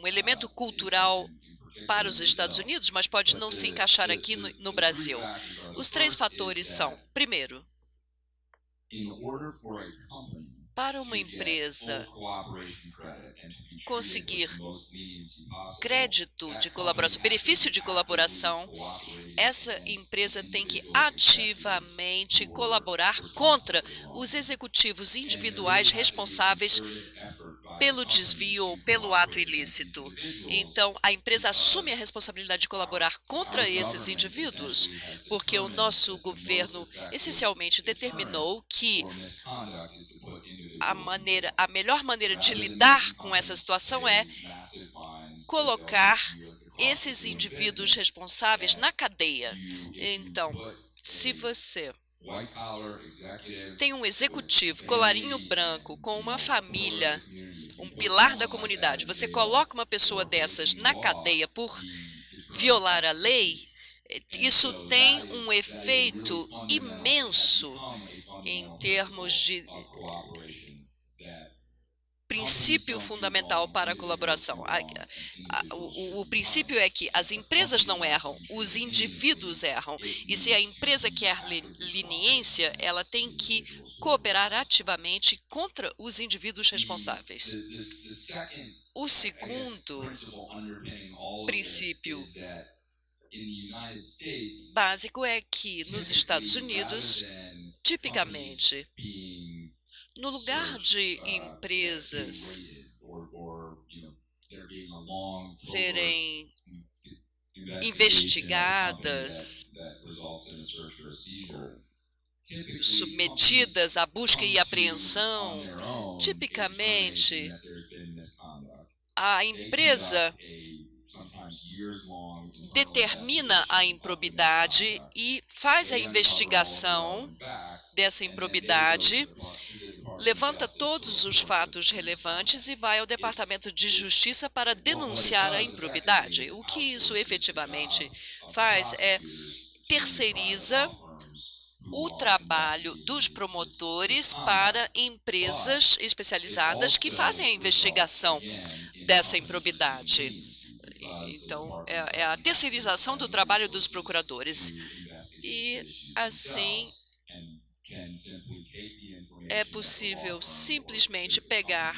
um elemento cultural para os Estados Unidos, mas pode não se encaixar aqui no Brasil. Os 3 fatores são, primeiro, para uma empresa conseguir crédito de colaboração, benefício de colaboração, essa empresa tem que ativamente colaborar contra os executivos individuais responsáveis pelo desvio ou pelo ato ilícito. Então, a empresa assume a responsabilidade de colaborar contra esses indivíduos, porque o nosso governo essencialmente determinou que a melhor maneira de lidar com essa situação é colocar esses indivíduos responsáveis na cadeia. Então, se você tem um executivo, colarinho branco, com uma família, um pilar da comunidade, você coloca uma pessoa dessas na cadeia por violar a lei, isso tem um efeito imenso em termos de princípio fundamental para a colaboração. O princípio é que as empresas não erram, os indivíduos erram. E se a empresa quer leniência, ela tem que cooperar ativamente contra os indivíduos responsáveis. O segundo princípio básico é que nos Estados Unidos, tipicamente, no lugar de empresas serem investigadas, submetidas à busca e apreensão, tipicamente, a empresa determina a improbidade e faz a investigação dessa improbidade, levanta todos os fatos relevantes e vai ao Departamento de Justiça para denunciar a improbidade. O que isso efetivamente faz é terceiriza o trabalho dos promotores para empresas especializadas que fazem a investigação dessa improbidade. Então, é a terceirização do trabalho dos procuradores. E, assim, é possível simplesmente pegar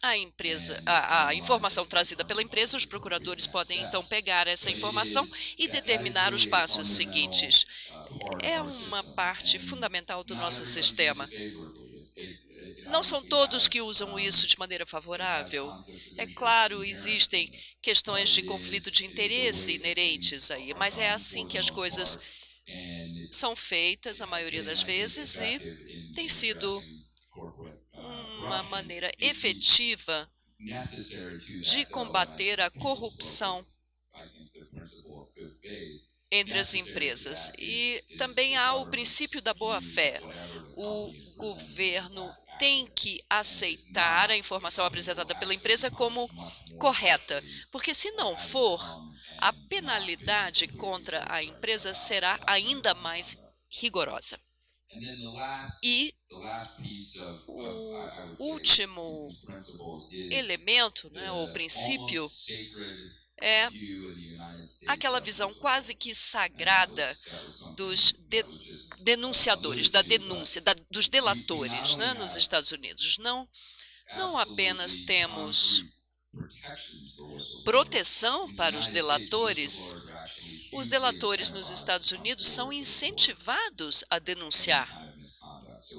a informação trazida pela empresa, os procuradores podem então pegar essa informação e determinar os passos seguintes. É uma parte fundamental do nosso sistema. Não são todos que usam isso de maneira favorável. É claro, existem questões de conflito de interesse inerentes aí, mas é assim que as coisas são feitas a maioria das vezes e tem sido uma maneira efetiva de combater a corrupção entre as empresas. E também há o princípio da boa-fé. O governo tem que aceitar a informação apresentada pela empresa como correta, porque se não for, a penalidade contra a empresa será ainda mais rigorosa. E o último elemento, ou princípio, é aquela visão quase que sagrada dos denunciadores, da denúncia, dos delatores, nos Estados Unidos. Não apenas temos proteção para os delatores nos Estados Unidos são incentivados a denunciar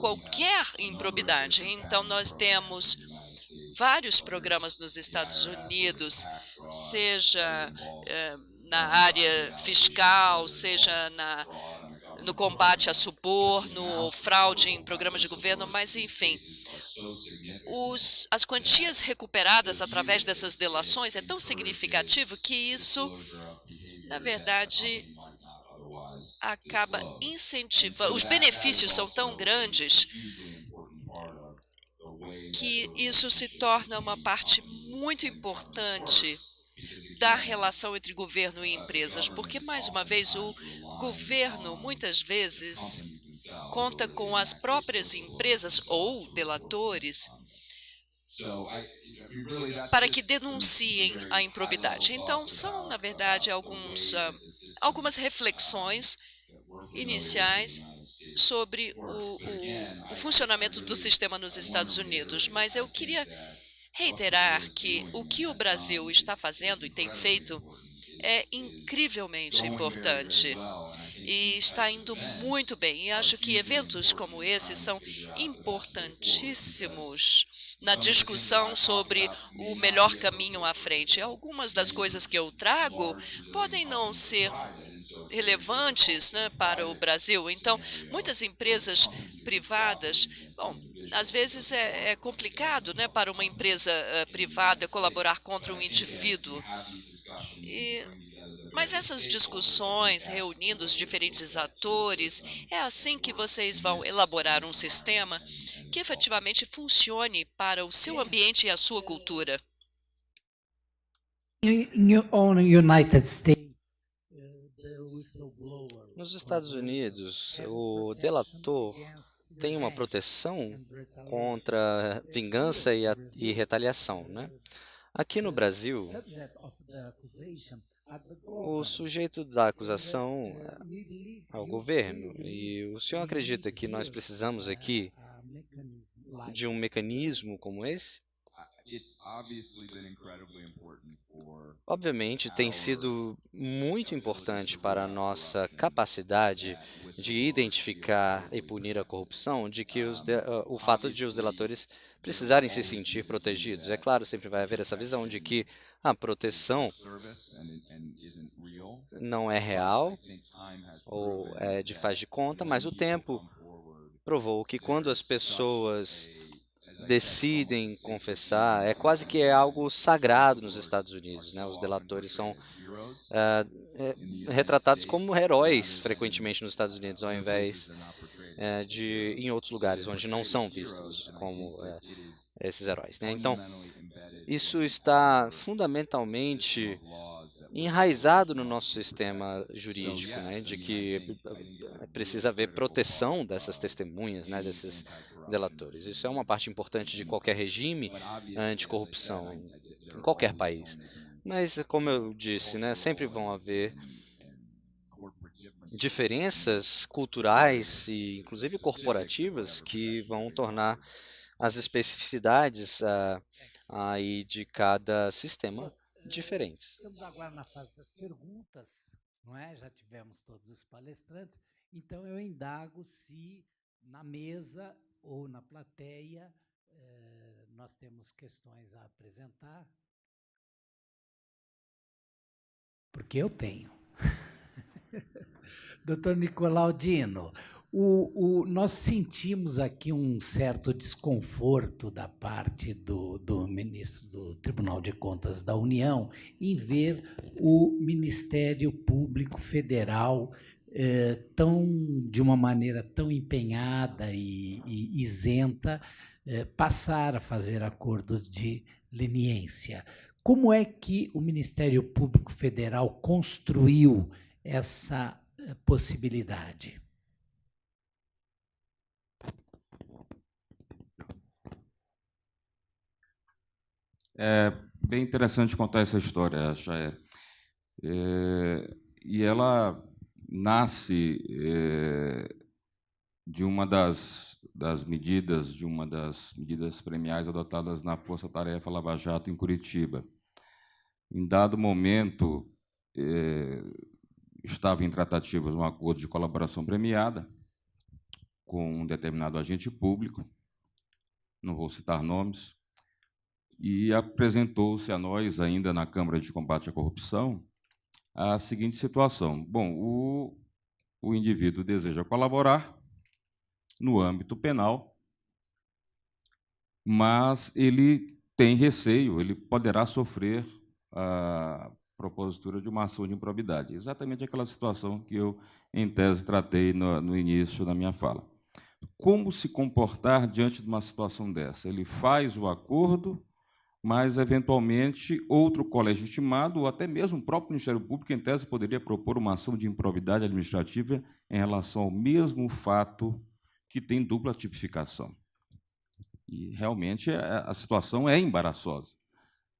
qualquer improbidade. Então, nós temos vários programas nos Estados Unidos, seja na área fiscal, seja no combate a suborno ou fraude em programas de governo, mas, enfim, as quantias recuperadas através dessas delações é tão significativo que isso, na verdade, acaba incentivando. Os benefícios são tão grandes que isso se torna uma parte muito importante da relação entre governo e empresas, porque, mais uma vez, o governo, muitas vezes, conta com as próprias empresas ou delatores para que denunciem a improbidade. Então, são, na verdade, algumas reflexões iniciais sobre o funcionamento do sistema nos Estados Unidos, mas eu queria reiterar que o que o Brasil está fazendo e tem feito é incrivelmente importante e está indo muito bem. E acho que eventos como esse são importantíssimos na discussão sobre o melhor caminho à frente. Algumas das coisas que eu trago podem não ser relevantes, né, para o Brasil. Então, muitas empresas privadas, bom, às vezes é complicado, né, para uma empresa privada colaborar contra um indivíduo. Mas essas discussões, reunindo os diferentes atores, é assim que vocês vão elaborar um sistema que efetivamente funcione para o seu ambiente e a sua cultura. Nos Estados Unidos, o delator tem uma proteção contra vingança e retaliação, né? Aqui no Brasil, o sujeito da acusação é o governo. E o senhor acredita que nós precisamos aqui de um mecanismo como esse? Obviamente, tem sido muito importante para a nossa capacidade de identificar e punir a corrupção, de que o fato de os delatores precisarem se sentir protegidos. É claro, sempre vai haver essa visão de que a proteção não é real ou é de faz de conta, mas o tempo provou que quando as pessoas decidem confessar, é quase que algo sagrado nos Estados Unidos, né? Os delatores são retratados como heróis frequentemente nos Estados Unidos, ao invés de em outros lugares onde não são vistos como esses heróis, né? Então, isso está fundamentalmente enraizado no nosso sistema jurídico, né? De que precisa haver proteção dessas testemunhas, né? Desses delatores. Isso é uma parte importante de qualquer regime anticorrupção, em qualquer país. Mas, como eu disse, né? Sempre vão haver diferenças culturais e, inclusive, corporativas que vão tornar as especificidades aí de cada sistema diferentes. Estamos agora na fase das perguntas, não é? Já tivemos todos os palestrantes, então eu indago se na mesa ou na plateia nós temos questões a apresentar. Porque eu tenho. Doutor Nicolau Dino, nós sentimos aqui um certo desconforto da parte do ministro do Tribunal de Contas da União em ver o Ministério Público Federal de uma maneira tão empenhada e isenta passar a fazer acordos de leniência. Como é que o Ministério Público Federal construiu essa possibilidade? É bem interessante contar essa história, Chair. E ela nasce de uma das medidas premiais adotadas na Força Tarefa Lava Jato em Curitiba. Em dado momento, estava em tratativas um acordo de colaboração premiada com um determinado agente público, não vou citar nomes, e apresentou-se a nós, ainda na Câmara de Combate à Corrupção, a seguinte situação. Bom, o indivíduo deseja colaborar no âmbito penal, mas ele tem receio, ele poderá sofrer a propositura de uma ação de improbidade. Exatamente aquela situação que eu, em tese, tratei no início da minha fala. Como se comportar diante de uma situação dessa? Ele faz o acordo, mas, eventualmente, outro colegitimado, ou até mesmo o próprio Ministério Público, em tese, poderia propor uma ação de improbidade administrativa em relação ao mesmo fato que tem dupla tipificação. E, realmente, a situação é embaraçosa.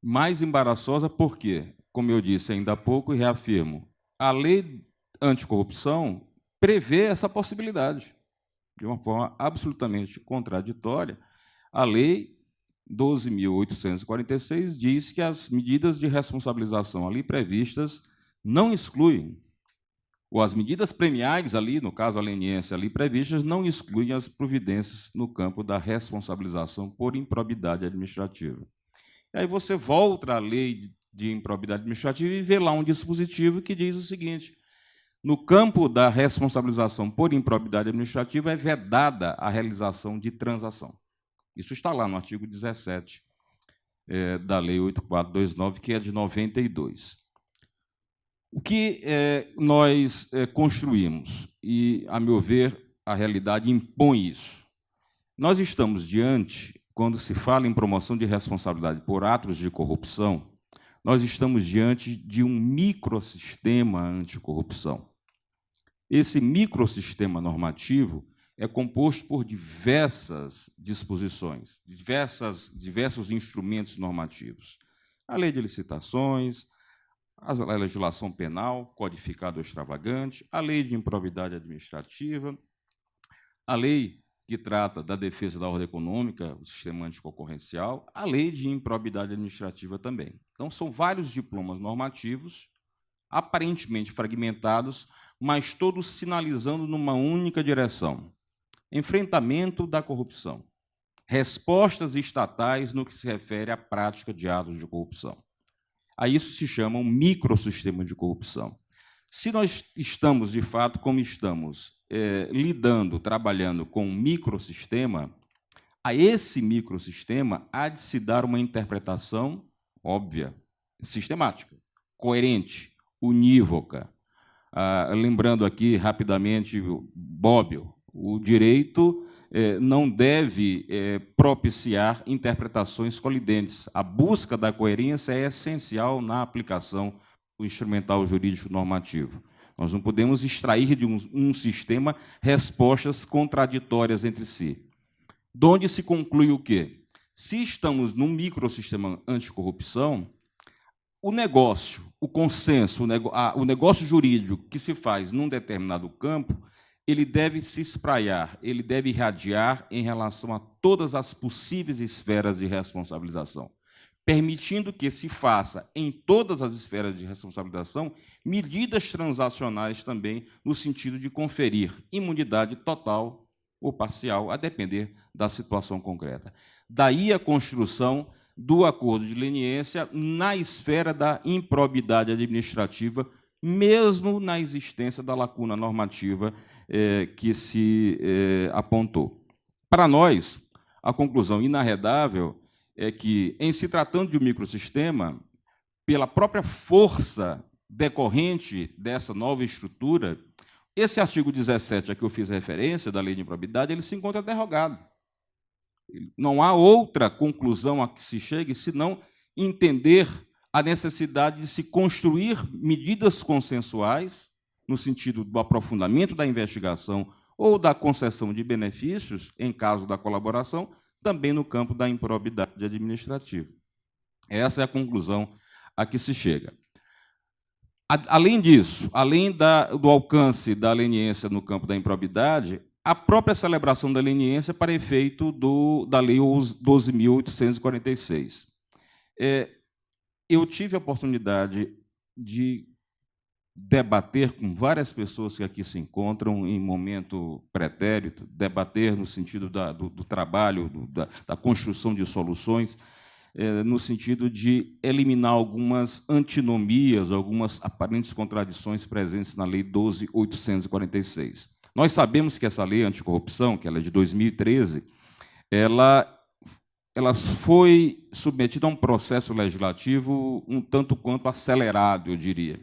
Mais embaraçosa por quê? Como eu disse ainda há pouco e reafirmo, a lei anticorrupção prevê essa possibilidade, de uma forma absolutamente contraditória. A lei 12.846 diz que as medidas de responsabilização ali previstas não excluem, ou as medidas premiais ali, no caso a leniência ali previstas, não excluem as providências no campo da responsabilização por improbidade administrativa. E aí você volta à lei de improbidade administrativa e vê lá um dispositivo que diz o seguinte: no campo da responsabilização por improbidade administrativa é vedada a realização de transação. Isso está lá no artigo 17 da Lei 8429, que é de 92. O que nós construímos, e, a meu ver, a realidade impõe isso. Nós estamos diante, quando se fala em promoção de responsabilidade por atos de corrupção, nós estamos diante de um microsistema anticorrupção. Esse microsistema normativo é composto por diversas disposições, diversos instrumentos normativos. A lei de licitações, a legislação penal, codificado extravagante, a lei de improbidade administrativa, a lei que trata da defesa da ordem econômica, o sistema anticoncorrencial, a lei de improbidade administrativa também. Então, são vários diplomas normativos, aparentemente fragmentados, mas todos sinalizando numa única direção: enfrentamento da corrupção, respostas estatais no que se refere à prática de atos de corrupção. A isso se chama um microsistema de corrupção. Se nós estamos, de fato, como estamos, trabalhando com um microsistema, a esse microsistema há de se dar uma interpretação óbvia, sistemática, coerente, unívoca. Lembrando aqui, rapidamente, Bobbio, o direito não deve propiciar interpretações colidentes. A busca da coerência é essencial na aplicação do instrumental jurídico normativo. Nós não podemos extrair de um sistema respostas contraditórias entre si. De onde se conclui o quê? Se estamos num microsistema anticorrupção, o negócio, o consenso, o negócio jurídico que se faz num determinado campo, ele deve se espraiar, ele deve irradiar em relação a todas as possíveis esferas de responsabilização, permitindo que se faça em todas as esferas de responsabilização medidas transacionais também no sentido de conferir imunidade total ou parcial, a depender da situação concreta. Daí a construção do acordo de leniência na esfera da improbidade administrativa, mesmo na existência da lacuna normativa que se apontou. Para nós, a conclusão inarredável é que, em se tratando de um microsistema, pela própria força decorrente dessa nova estrutura, esse artigo 17 a que eu fiz referência, da Lei de Improbidade, ele se encontra derrogado. Não há outra conclusão a que se chegue senão entender a necessidade de se construir medidas consensuais, no sentido do aprofundamento da investigação ou da concessão de benefícios, em caso da colaboração, também no campo da improbidade administrativa. Essa é a conclusão a que se chega. Além disso, além do alcance da leniência no campo da improbidade, a própria celebração da leniência para efeito da Lei 12.846. Eu tive a oportunidade de debater com várias pessoas que aqui se encontram em momento pretérito, debater no sentido do trabalho, da construção de soluções, no sentido de eliminar algumas antinomias, algumas aparentes contradições presentes na Lei 12.846. Nós sabemos que essa lei anticorrupção, que ela é de 2013, ela foi submetida a um processo legislativo um tanto quanto acelerado, eu diria.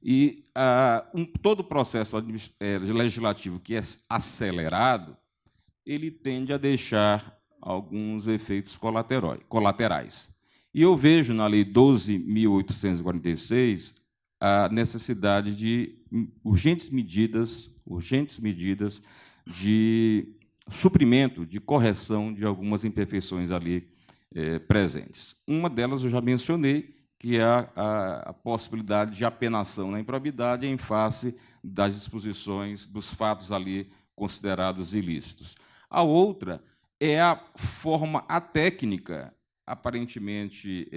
E todo o processo legislativo que é acelerado, ele tende a deixar alguns efeitos colaterais. E eu vejo na Lei 12.846 a necessidade de urgentes medidas de suprimento, de correção de algumas imperfeições ali presentes. Uma delas eu já mencionei, que é a possibilidade de apenação na improbidade em face das disposições dos fatos ali considerados ilícitos. A outra é a técnica, aparentemente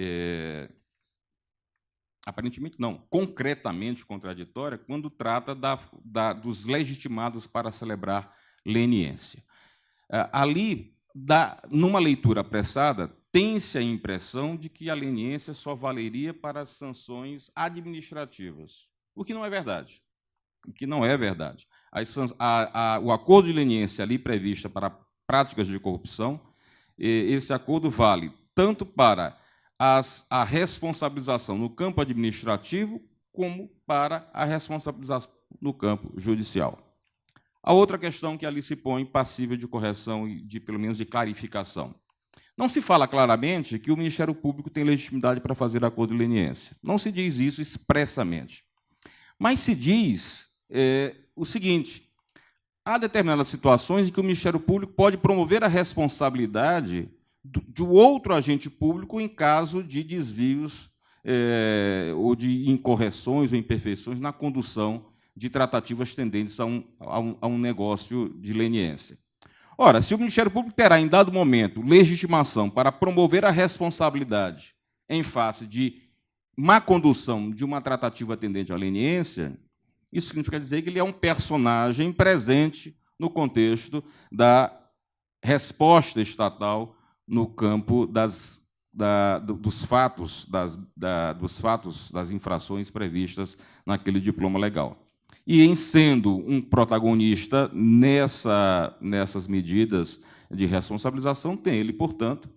aparentemente não, concretamente contraditória, quando trata dos legitimados para celebrar leniência. Ali, numa leitura apressada, tem-se a impressão de que a leniência só valeria para as sanções administrativas, o que não é verdade. O que não é verdade. O acordo de leniência ali previsto para práticas de corrupção, esse acordo vale tanto para a responsabilização no campo administrativo como para a responsabilização no campo judicial. A outra questão que ali se põe, passível de correção e, pelo menos, de clarificação. Não se fala claramente que o Ministério Público tem legitimidade para fazer acordo de leniência. Não se diz isso expressamente. Mas se diz o seguinte: há determinadas situações em que o Ministério Público pode promover a responsabilidade de outro agente público em caso de desvios ou de incorreções ou imperfeições na condução de tratativas tendentes a um negócio de leniência. Ora, se o Ministério Público terá, em dado momento, legitimação para promover a responsabilidade em face de má condução de uma tratativa tendente à leniência, isso significa dizer que ele é um personagem presente no contexto da resposta estatal no campo dos fatos, das infrações previstas naquele diploma legal. E, em sendo um protagonista nessas medidas de responsabilização, tem ele, portanto,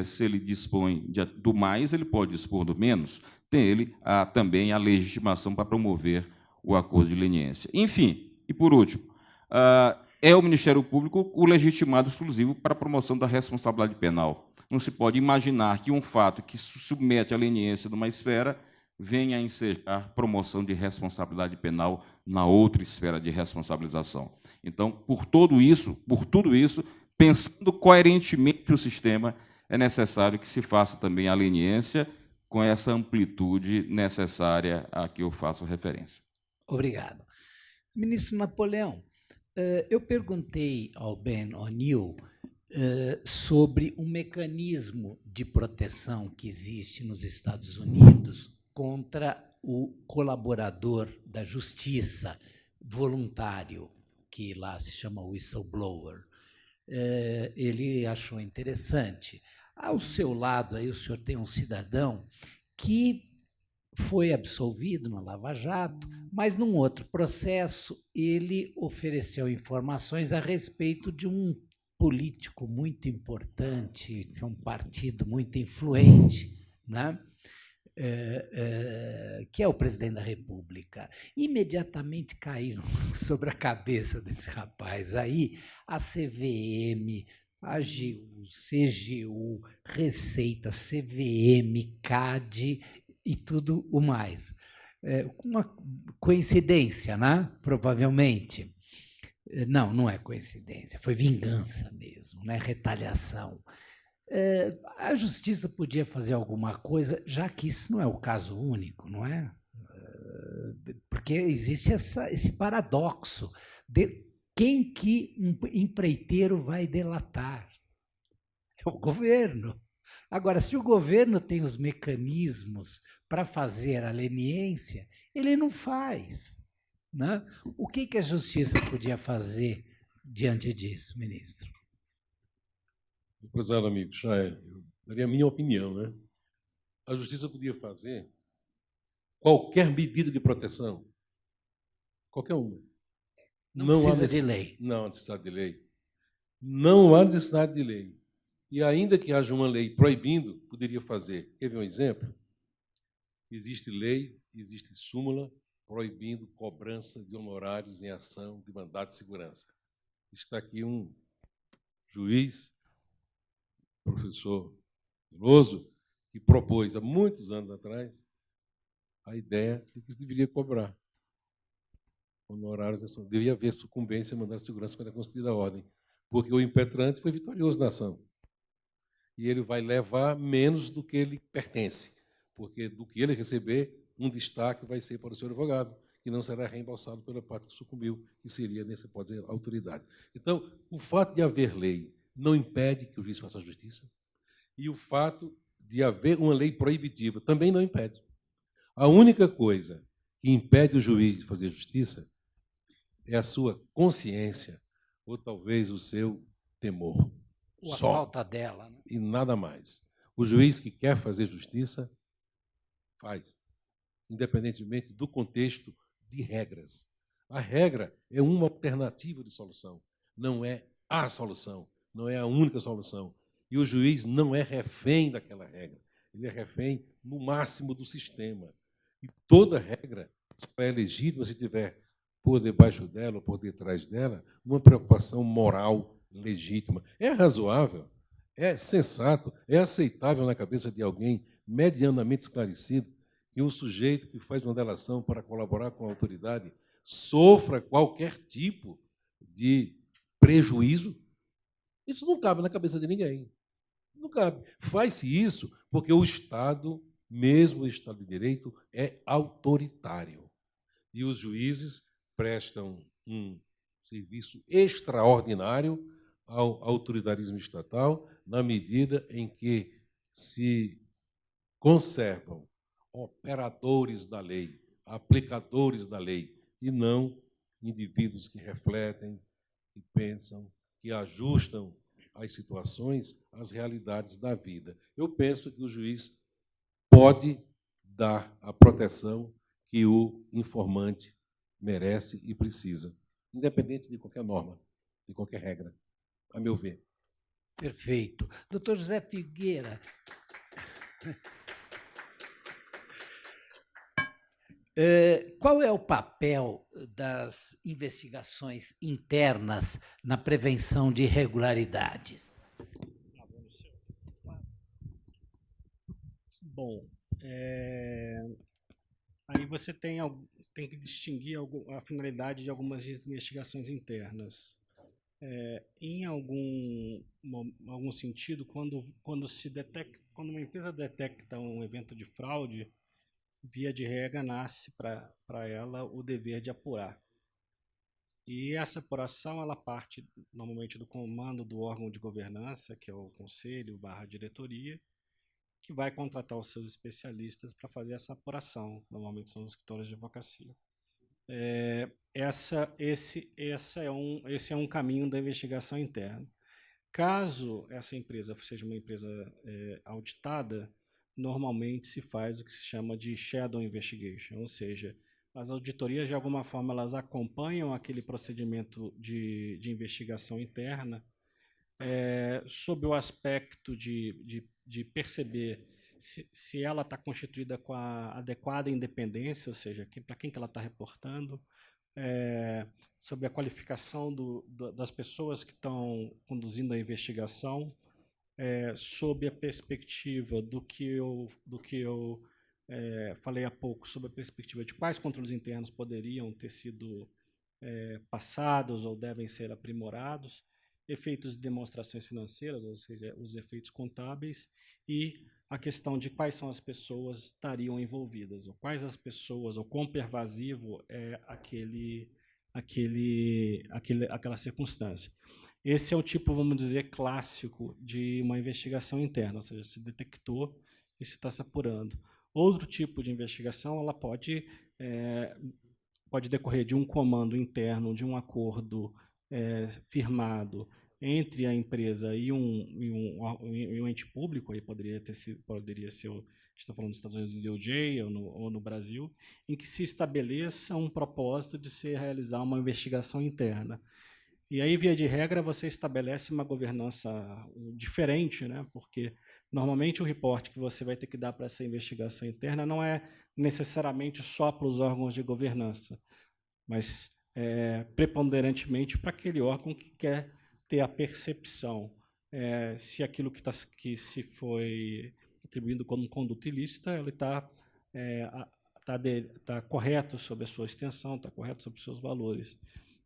se ele dispõe do mais, ele pode dispor do menos, tem ele também a legitimação para promover o acordo de leniência. Enfim, e por último, é o Ministério Público o legitimado exclusivo para a promoção da responsabilidade penal. Não se pode imaginar que um fato que se submete à leniência numa esfera venha a ensejar promoção de responsabilidade penal na outra esfera de responsabilização. Então, por tudo isso, pensando coerentemente o sistema, é necessário que se faça também a leniência com essa amplitude necessária a que eu faço referência. Obrigado. Ministro Napoleão, eu perguntei ao Ben O'Neill sobre um mecanismo de proteção que existe nos Estados Unidos contra o colaborador da justiça voluntário, que lá se chama whistleblower. Ele achou interessante. Ao seu lado, aí, o senhor tem um cidadão que foi absolvido na Lava Jato, mas, num outro processo, ele ofereceu informações a respeito de um político muito importante, de um partido muito influente, né? Que é o presidente da República. Imediatamente caíram sobre a cabeça desse rapaz aí a CVM, a AGU, CGU, Receita, CVM, CAD e tudo o mais. Uma coincidência, né? Provavelmente. Não, não é coincidência, foi vingança mesmo, né? Retaliação. A justiça podia fazer alguma coisa, já que isso não é o caso único, não é? Porque existe esse paradoxo de quem que um empreiteiro vai delatar? É o governo. Agora, se o governo tem os mecanismos para fazer a leniência, ele não faz, né? O que a justiça podia fazer diante disso, ministro? Prezado amigo, eu daria a minha opinião, né? A justiça podia fazer qualquer medida de proteção, qualquer uma. Não precisa de lei. Não há necessidade de lei. Não há necessidade de lei. E ainda que haja uma lei proibindo, poderia fazer. Quer ver um exemplo? Existe lei, existe súmula proibindo cobrança de honorários em ação de mandado de segurança. Está aqui um juiz, professor Veloso, que propôs há muitos anos atrás a ideia de que se deveria cobrar honorários, devia haver sucumbência em mandado de segurança quando é concedida a ordem, porque o impetrante foi vitorioso na ação. E ele vai levar menos do que ele pertence, porque do que ele receber, um destaque vai ser para o seu advogado, que não será reembolsado pela parte que sucumbiu, que seria, nesse pode dizer, a autoridade. Então, o fato de haver lei não impede que o juiz faça a justiça, e o fato de haver uma lei proibitiva também não impede. A única coisa que impede o juiz de fazer justiça é a sua consciência ou talvez o seu temor. Ou a Só. falta dela. Né? E nada mais. O juiz que quer fazer justiça, faz, independentemente do contexto de regras. A regra é uma alternativa de solução, não é a solução, não é a única solução. E o juiz não é refém daquela regra, ele é refém, no máximo, do sistema. E toda regra só é legítima se tiver por debaixo dela ou por detrás dela uma preocupação moral legítima. É razoável, é sensato, é aceitável na cabeça de alguém medianamente esclarecido que um sujeito que faz uma delação para colaborar com a autoridade sofra qualquer tipo de prejuízo? Isso não cabe na cabeça de ninguém. Não cabe. Faz-se isso porque o Estado, mesmo o Estado de Direito, é autoritário. E os juízes prestam um serviço extraordinário ao autoritarismo estatal, na medida em que se conservam operadores da lei, aplicadores da lei, e não indivíduos que refletem, que pensam, que ajustam as situações às realidades da vida. Eu penso que o juiz pode dar a proteção que o informante merece e precisa, independente de qualquer norma, de qualquer regra, a meu ver. Perfeito. Doutor José Figueira. Qual é o papel das investigações internas na prevenção de irregularidades? Bom, aí você tem que distinguir a finalidade de algumas investigações internas. Em algum sentido, quando uma empresa detecta um evento de fraude, via de regra, nasce para ela o dever de apurar. E essa apuração ela parte normalmente do comando do órgão de governança, que é o conselho/diretoria, que vai contratar os seus especialistas para fazer essa apuração. Normalmente são os escritórios de advocacia. Esse é um caminho da investigação interna. Caso essa empresa seja uma empresa auditada, normalmente se faz o que se chama de shadow investigation, ou seja, as auditorias, de alguma forma, elas acompanham aquele procedimento de investigação interna sob o aspecto de perceber se ela está constituída com a adequada independência, ou seja, para quem que ela está reportando, sobre a qualificação das pessoas que estão conduzindo a investigação, sob a perspectiva do que eu falei há pouco, sobre a perspectiva de quais controles internos poderiam ter sido passados ou devem ser aprimorados, efeitos de demonstrações financeiras, ou seja, os efeitos contábeis, e a questão de quais são as pessoas que estariam envolvidas, ou quais as pessoas, ou quão pervasivo é aquela circunstância. Esse é o tipo, vamos dizer, clássico de uma investigação interna, ou seja, se detectou e se está se apurando. Outro tipo de investigação ela pode decorrer de um comando interno, de um acordo firmado entre a empresa e um ente público, aí poderia ser, a gente está falando dos Estados Unidos do DOJ ou no Brasil, em que se estabeleça um propósito de se realizar uma investigação interna. E aí, via de regra, você estabelece uma governança diferente, né? Porque normalmente o reporte que você vai ter que dar para essa investigação interna não é necessariamente só para os órgãos de governança, mas preponderantemente para aquele órgão que quer ter a percepção se aquilo que se foi atribuído como conduta ilícita, ele está correto sobre a sua extensão, está correto sobre os seus valores.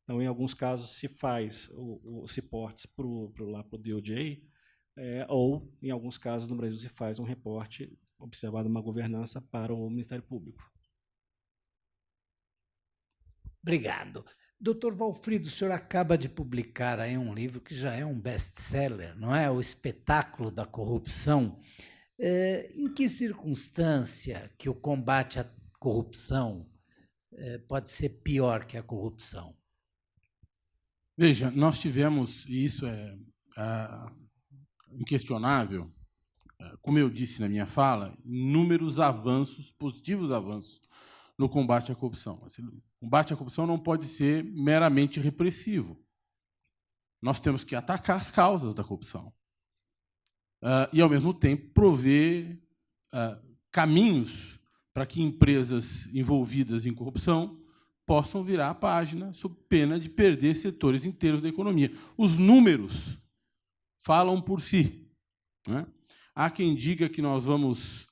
Então, em alguns casos, se faz os reportes para o DOJ, ou, em alguns casos, no Brasil, se faz um reporte, observado uma governança, para o Ministério Público. Obrigado. Doutor Valfrido, o senhor acaba de publicar aí um livro que já é um best-seller, não é? O Espetáculo da Corrupção. Em que circunstância que o combate à corrupção pode ser pior que a corrupção? Veja, nós tivemos, e isso é inquestionável, como eu disse na minha fala, inúmeros avanços, positivos avanços, no combate à corrupção. O combate à corrupção não pode ser meramente repressivo. Nós temos que atacar as causas da corrupção. E, ao mesmo tempo, prover caminhos para que empresas envolvidas em corrupção possam virar a página sob pena de perder setores inteiros da economia. Os números falam por si, né? Há quem diga que nós vamos,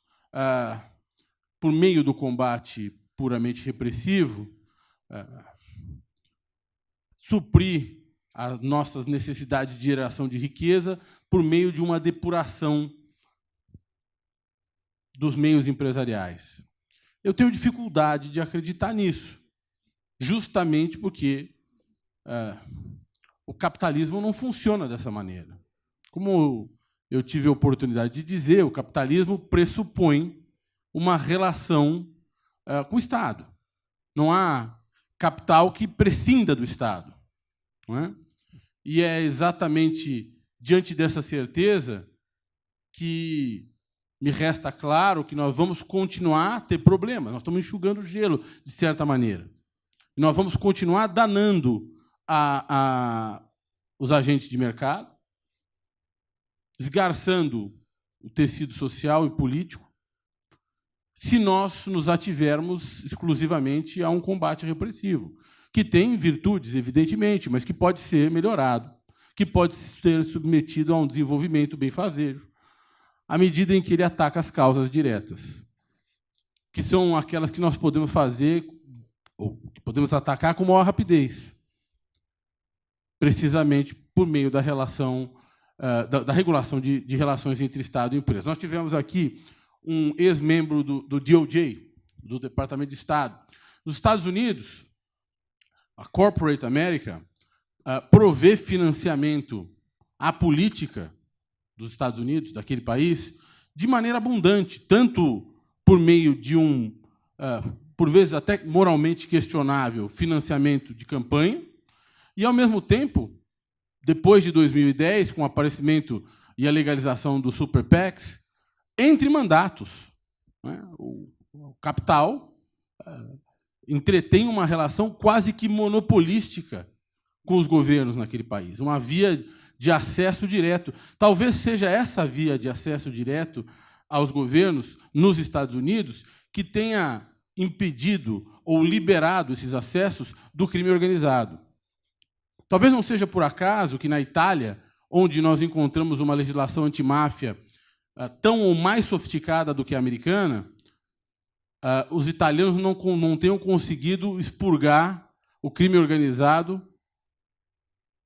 por meio do combate puramente repressivo, suprir as nossas necessidades de geração de riqueza por meio de uma depuração dos meios empresariais. Eu tenho dificuldade de acreditar nisso, justamente porque o capitalismo não funciona dessa maneira. Como eu tive a oportunidade de dizer, o capitalismo pressupõe uma relação com o Estado. Não há capital que prescinda do Estado, não é? E é exatamente diante dessa certeza que me resta claro que nós vamos continuar a ter problemas. Nós estamos enxugando o gelo, de certa maneira. E nós vamos continuar danando os agentes de mercado, esgarçando o tecido social e político, se nós nos ativermos exclusivamente a um combate repressivo, que tem virtudes, evidentemente, mas que pode ser melhorado, que pode ser submetido a um desenvolvimento benfazejo, à medida em que ele ataca as causas diretas, que são aquelas que nós podemos fazer, ou que podemos atacar com maior rapidez, precisamente por meio da relação, da regulação de relações entre Estado e empresa. Nós tivemos aqui um ex-membro do DOJ, do Departamento de Estado. Nos Estados Unidos, a Corporate America provê financiamento à política dos Estados Unidos, daquele país, de maneira abundante, tanto por meio de por vezes até moralmente questionável, financiamento de campanha, e, ao mesmo tempo, depois de 2010, com o aparecimento e a legalização do Super PACs, entre mandatos, né, o capital entretém uma relação quase que monopolística com os governos naquele país, uma via de acesso direto. Talvez seja essa via de acesso direto aos governos nos Estados Unidos que tenha impedido ou liberado esses acessos do crime organizado. Talvez não seja por acaso que, na Itália, onde nós encontramos uma legislação antimáfia tão ou mais sofisticada do que a americana, os italianos não tenham conseguido expurgar o crime organizado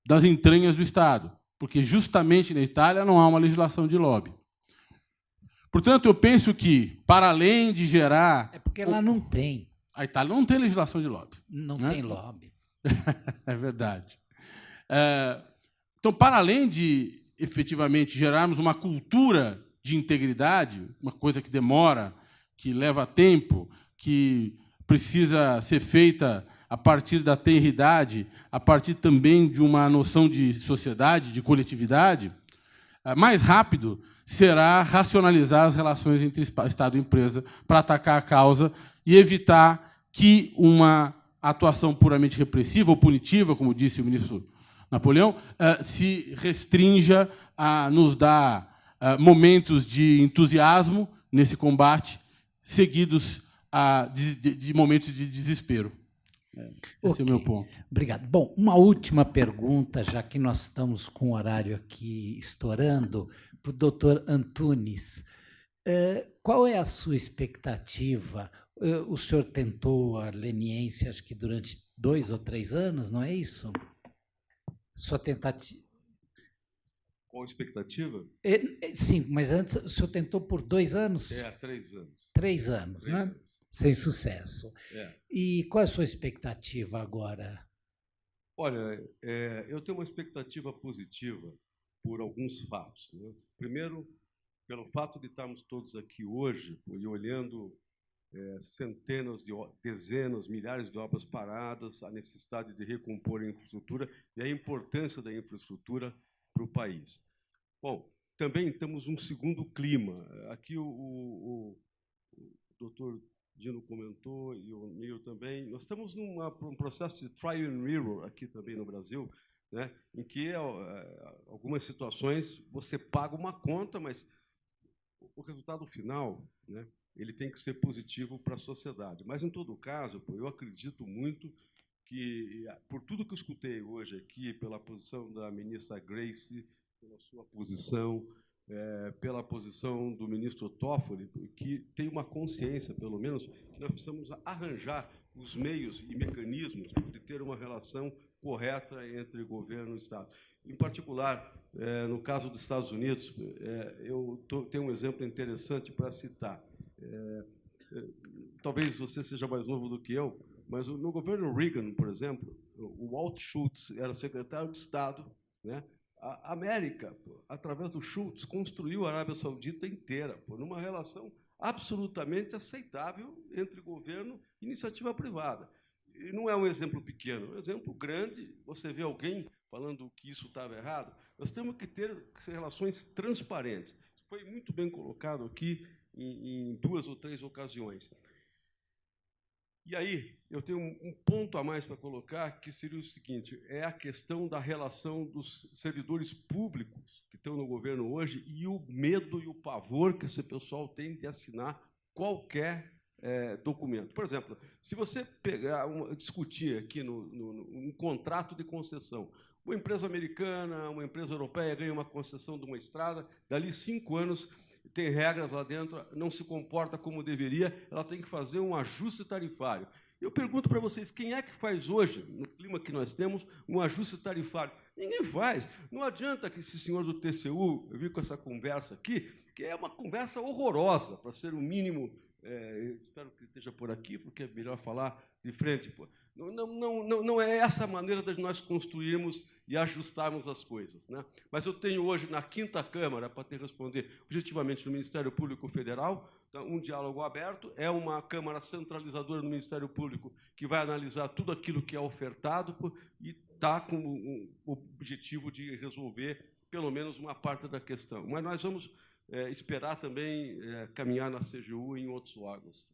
das entranhas do Estado, porque justamente na Itália não há uma legislação de lobby. Portanto, eu penso que, para além de gerar... É porque lá não tem. A Itália não tem legislação de lobby. Não, né? Tem lobby. É verdade. Então, para além de, efetivamente, gerarmos uma cultura de integridade, uma coisa que demora, que leva tempo, que precisa ser feita a partir da tenridade, a partir também de uma noção de sociedade, de coletividade, mais rápido será racionalizar as relações entre Estado e empresa para atacar a causa e evitar que uma atuação puramente repressiva ou punitiva, como disse o ministro Napoleão, se restrinja a nos dar momentos de entusiasmo nesse combate, seguidos de momentos de desespero. Esse é o meu ponto. Obrigado. Bom, uma última pergunta, já que nós estamos com o horário aqui estourando, para o doutor Antunes. Qual é a sua expectativa? O senhor tentou a leniência, acho que durante 2 ou 3 anos, não é isso? Sua tentativa... Qual expectativa? Sim, mas antes o senhor tentou por 2 anos? 3 anos. 3 anos, 3 né? anos. Sem sucesso. É. E qual é a sua expectativa agora? Olha, eu tenho uma expectativa positiva por alguns fatos, né? Primeiro, pelo fato de estarmos todos aqui hoje e olhando centenas, dezenas, milhares de obras paradas, a necessidade de recompor a infraestrutura e a importância da infraestrutura para o país. Bom, também temos um segundo clima. Aqui o doutor Dino comentou, e o Miro também. Nós estamos num processo de trial and error aqui também no Brasil, né, em que, algumas situações, você paga uma conta, mas o resultado final, né, ele tem que ser positivo para a sociedade. Mas, em todo caso, eu acredito muito que, por tudo que eu escutei hoje aqui, pela posição da ministra Grace, pela sua posição, pela posição do ministro Toffoli, que tem uma consciência, pelo menos, que nós precisamos arranjar os meios e mecanismos de ter uma relação correta entre governo e Estado. Em particular, no caso dos Estados Unidos, eu tenho um exemplo interessante para citar. Talvez você seja mais novo do que eu, mas no governo Reagan, por exemplo, o Walt Schultz era secretário de Estado, né? A América, através do Schultz, construiu a Arábia Saudita inteira, numa relação absolutamente aceitável entre governo e iniciativa privada. E não é um exemplo pequeno, é um exemplo grande. Você vê alguém falando que isso estava errado. Nós temos que ter relações transparentes. Isso foi muito bem colocado aqui em 2 ou 3 ocasiões. E aí, eu tenho um ponto a mais para colocar, que seria o seguinte: é a questão da relação dos servidores públicos que estão no governo hoje e o medo e o pavor que esse pessoal tem de assinar qualquer documento. Por exemplo, se você discutir aqui um contrato de concessão, uma empresa americana, uma empresa europeia ganha uma concessão de uma estrada, dali 5 anos tem regras lá dentro, não se comporta como deveria, ela tem que fazer um ajuste tarifário. Eu pergunto para vocês, quem é que faz hoje, no clima que nós temos, um ajuste tarifário? Ninguém faz. Não adianta que esse senhor do TCU, eu vi com essa conversa aqui, que é uma conversa horrorosa, para ser o mínimo. Espero que esteja por aqui, porque é melhor falar de frente. Pô. Não é essa a maneira de nós construirmos e ajustarmos as coisas, né? Mas eu tenho hoje, na 5ª Câmara, para te responder objetivamente, no Ministério Público Federal, um diálogo aberto, é uma Câmara centralizadora no Ministério Público que vai analisar tudo aquilo que é ofertado e está com o objetivo de resolver pelo menos uma parte da questão. Mas nós vamos esperar também caminhar na CGU e em outros órgãos.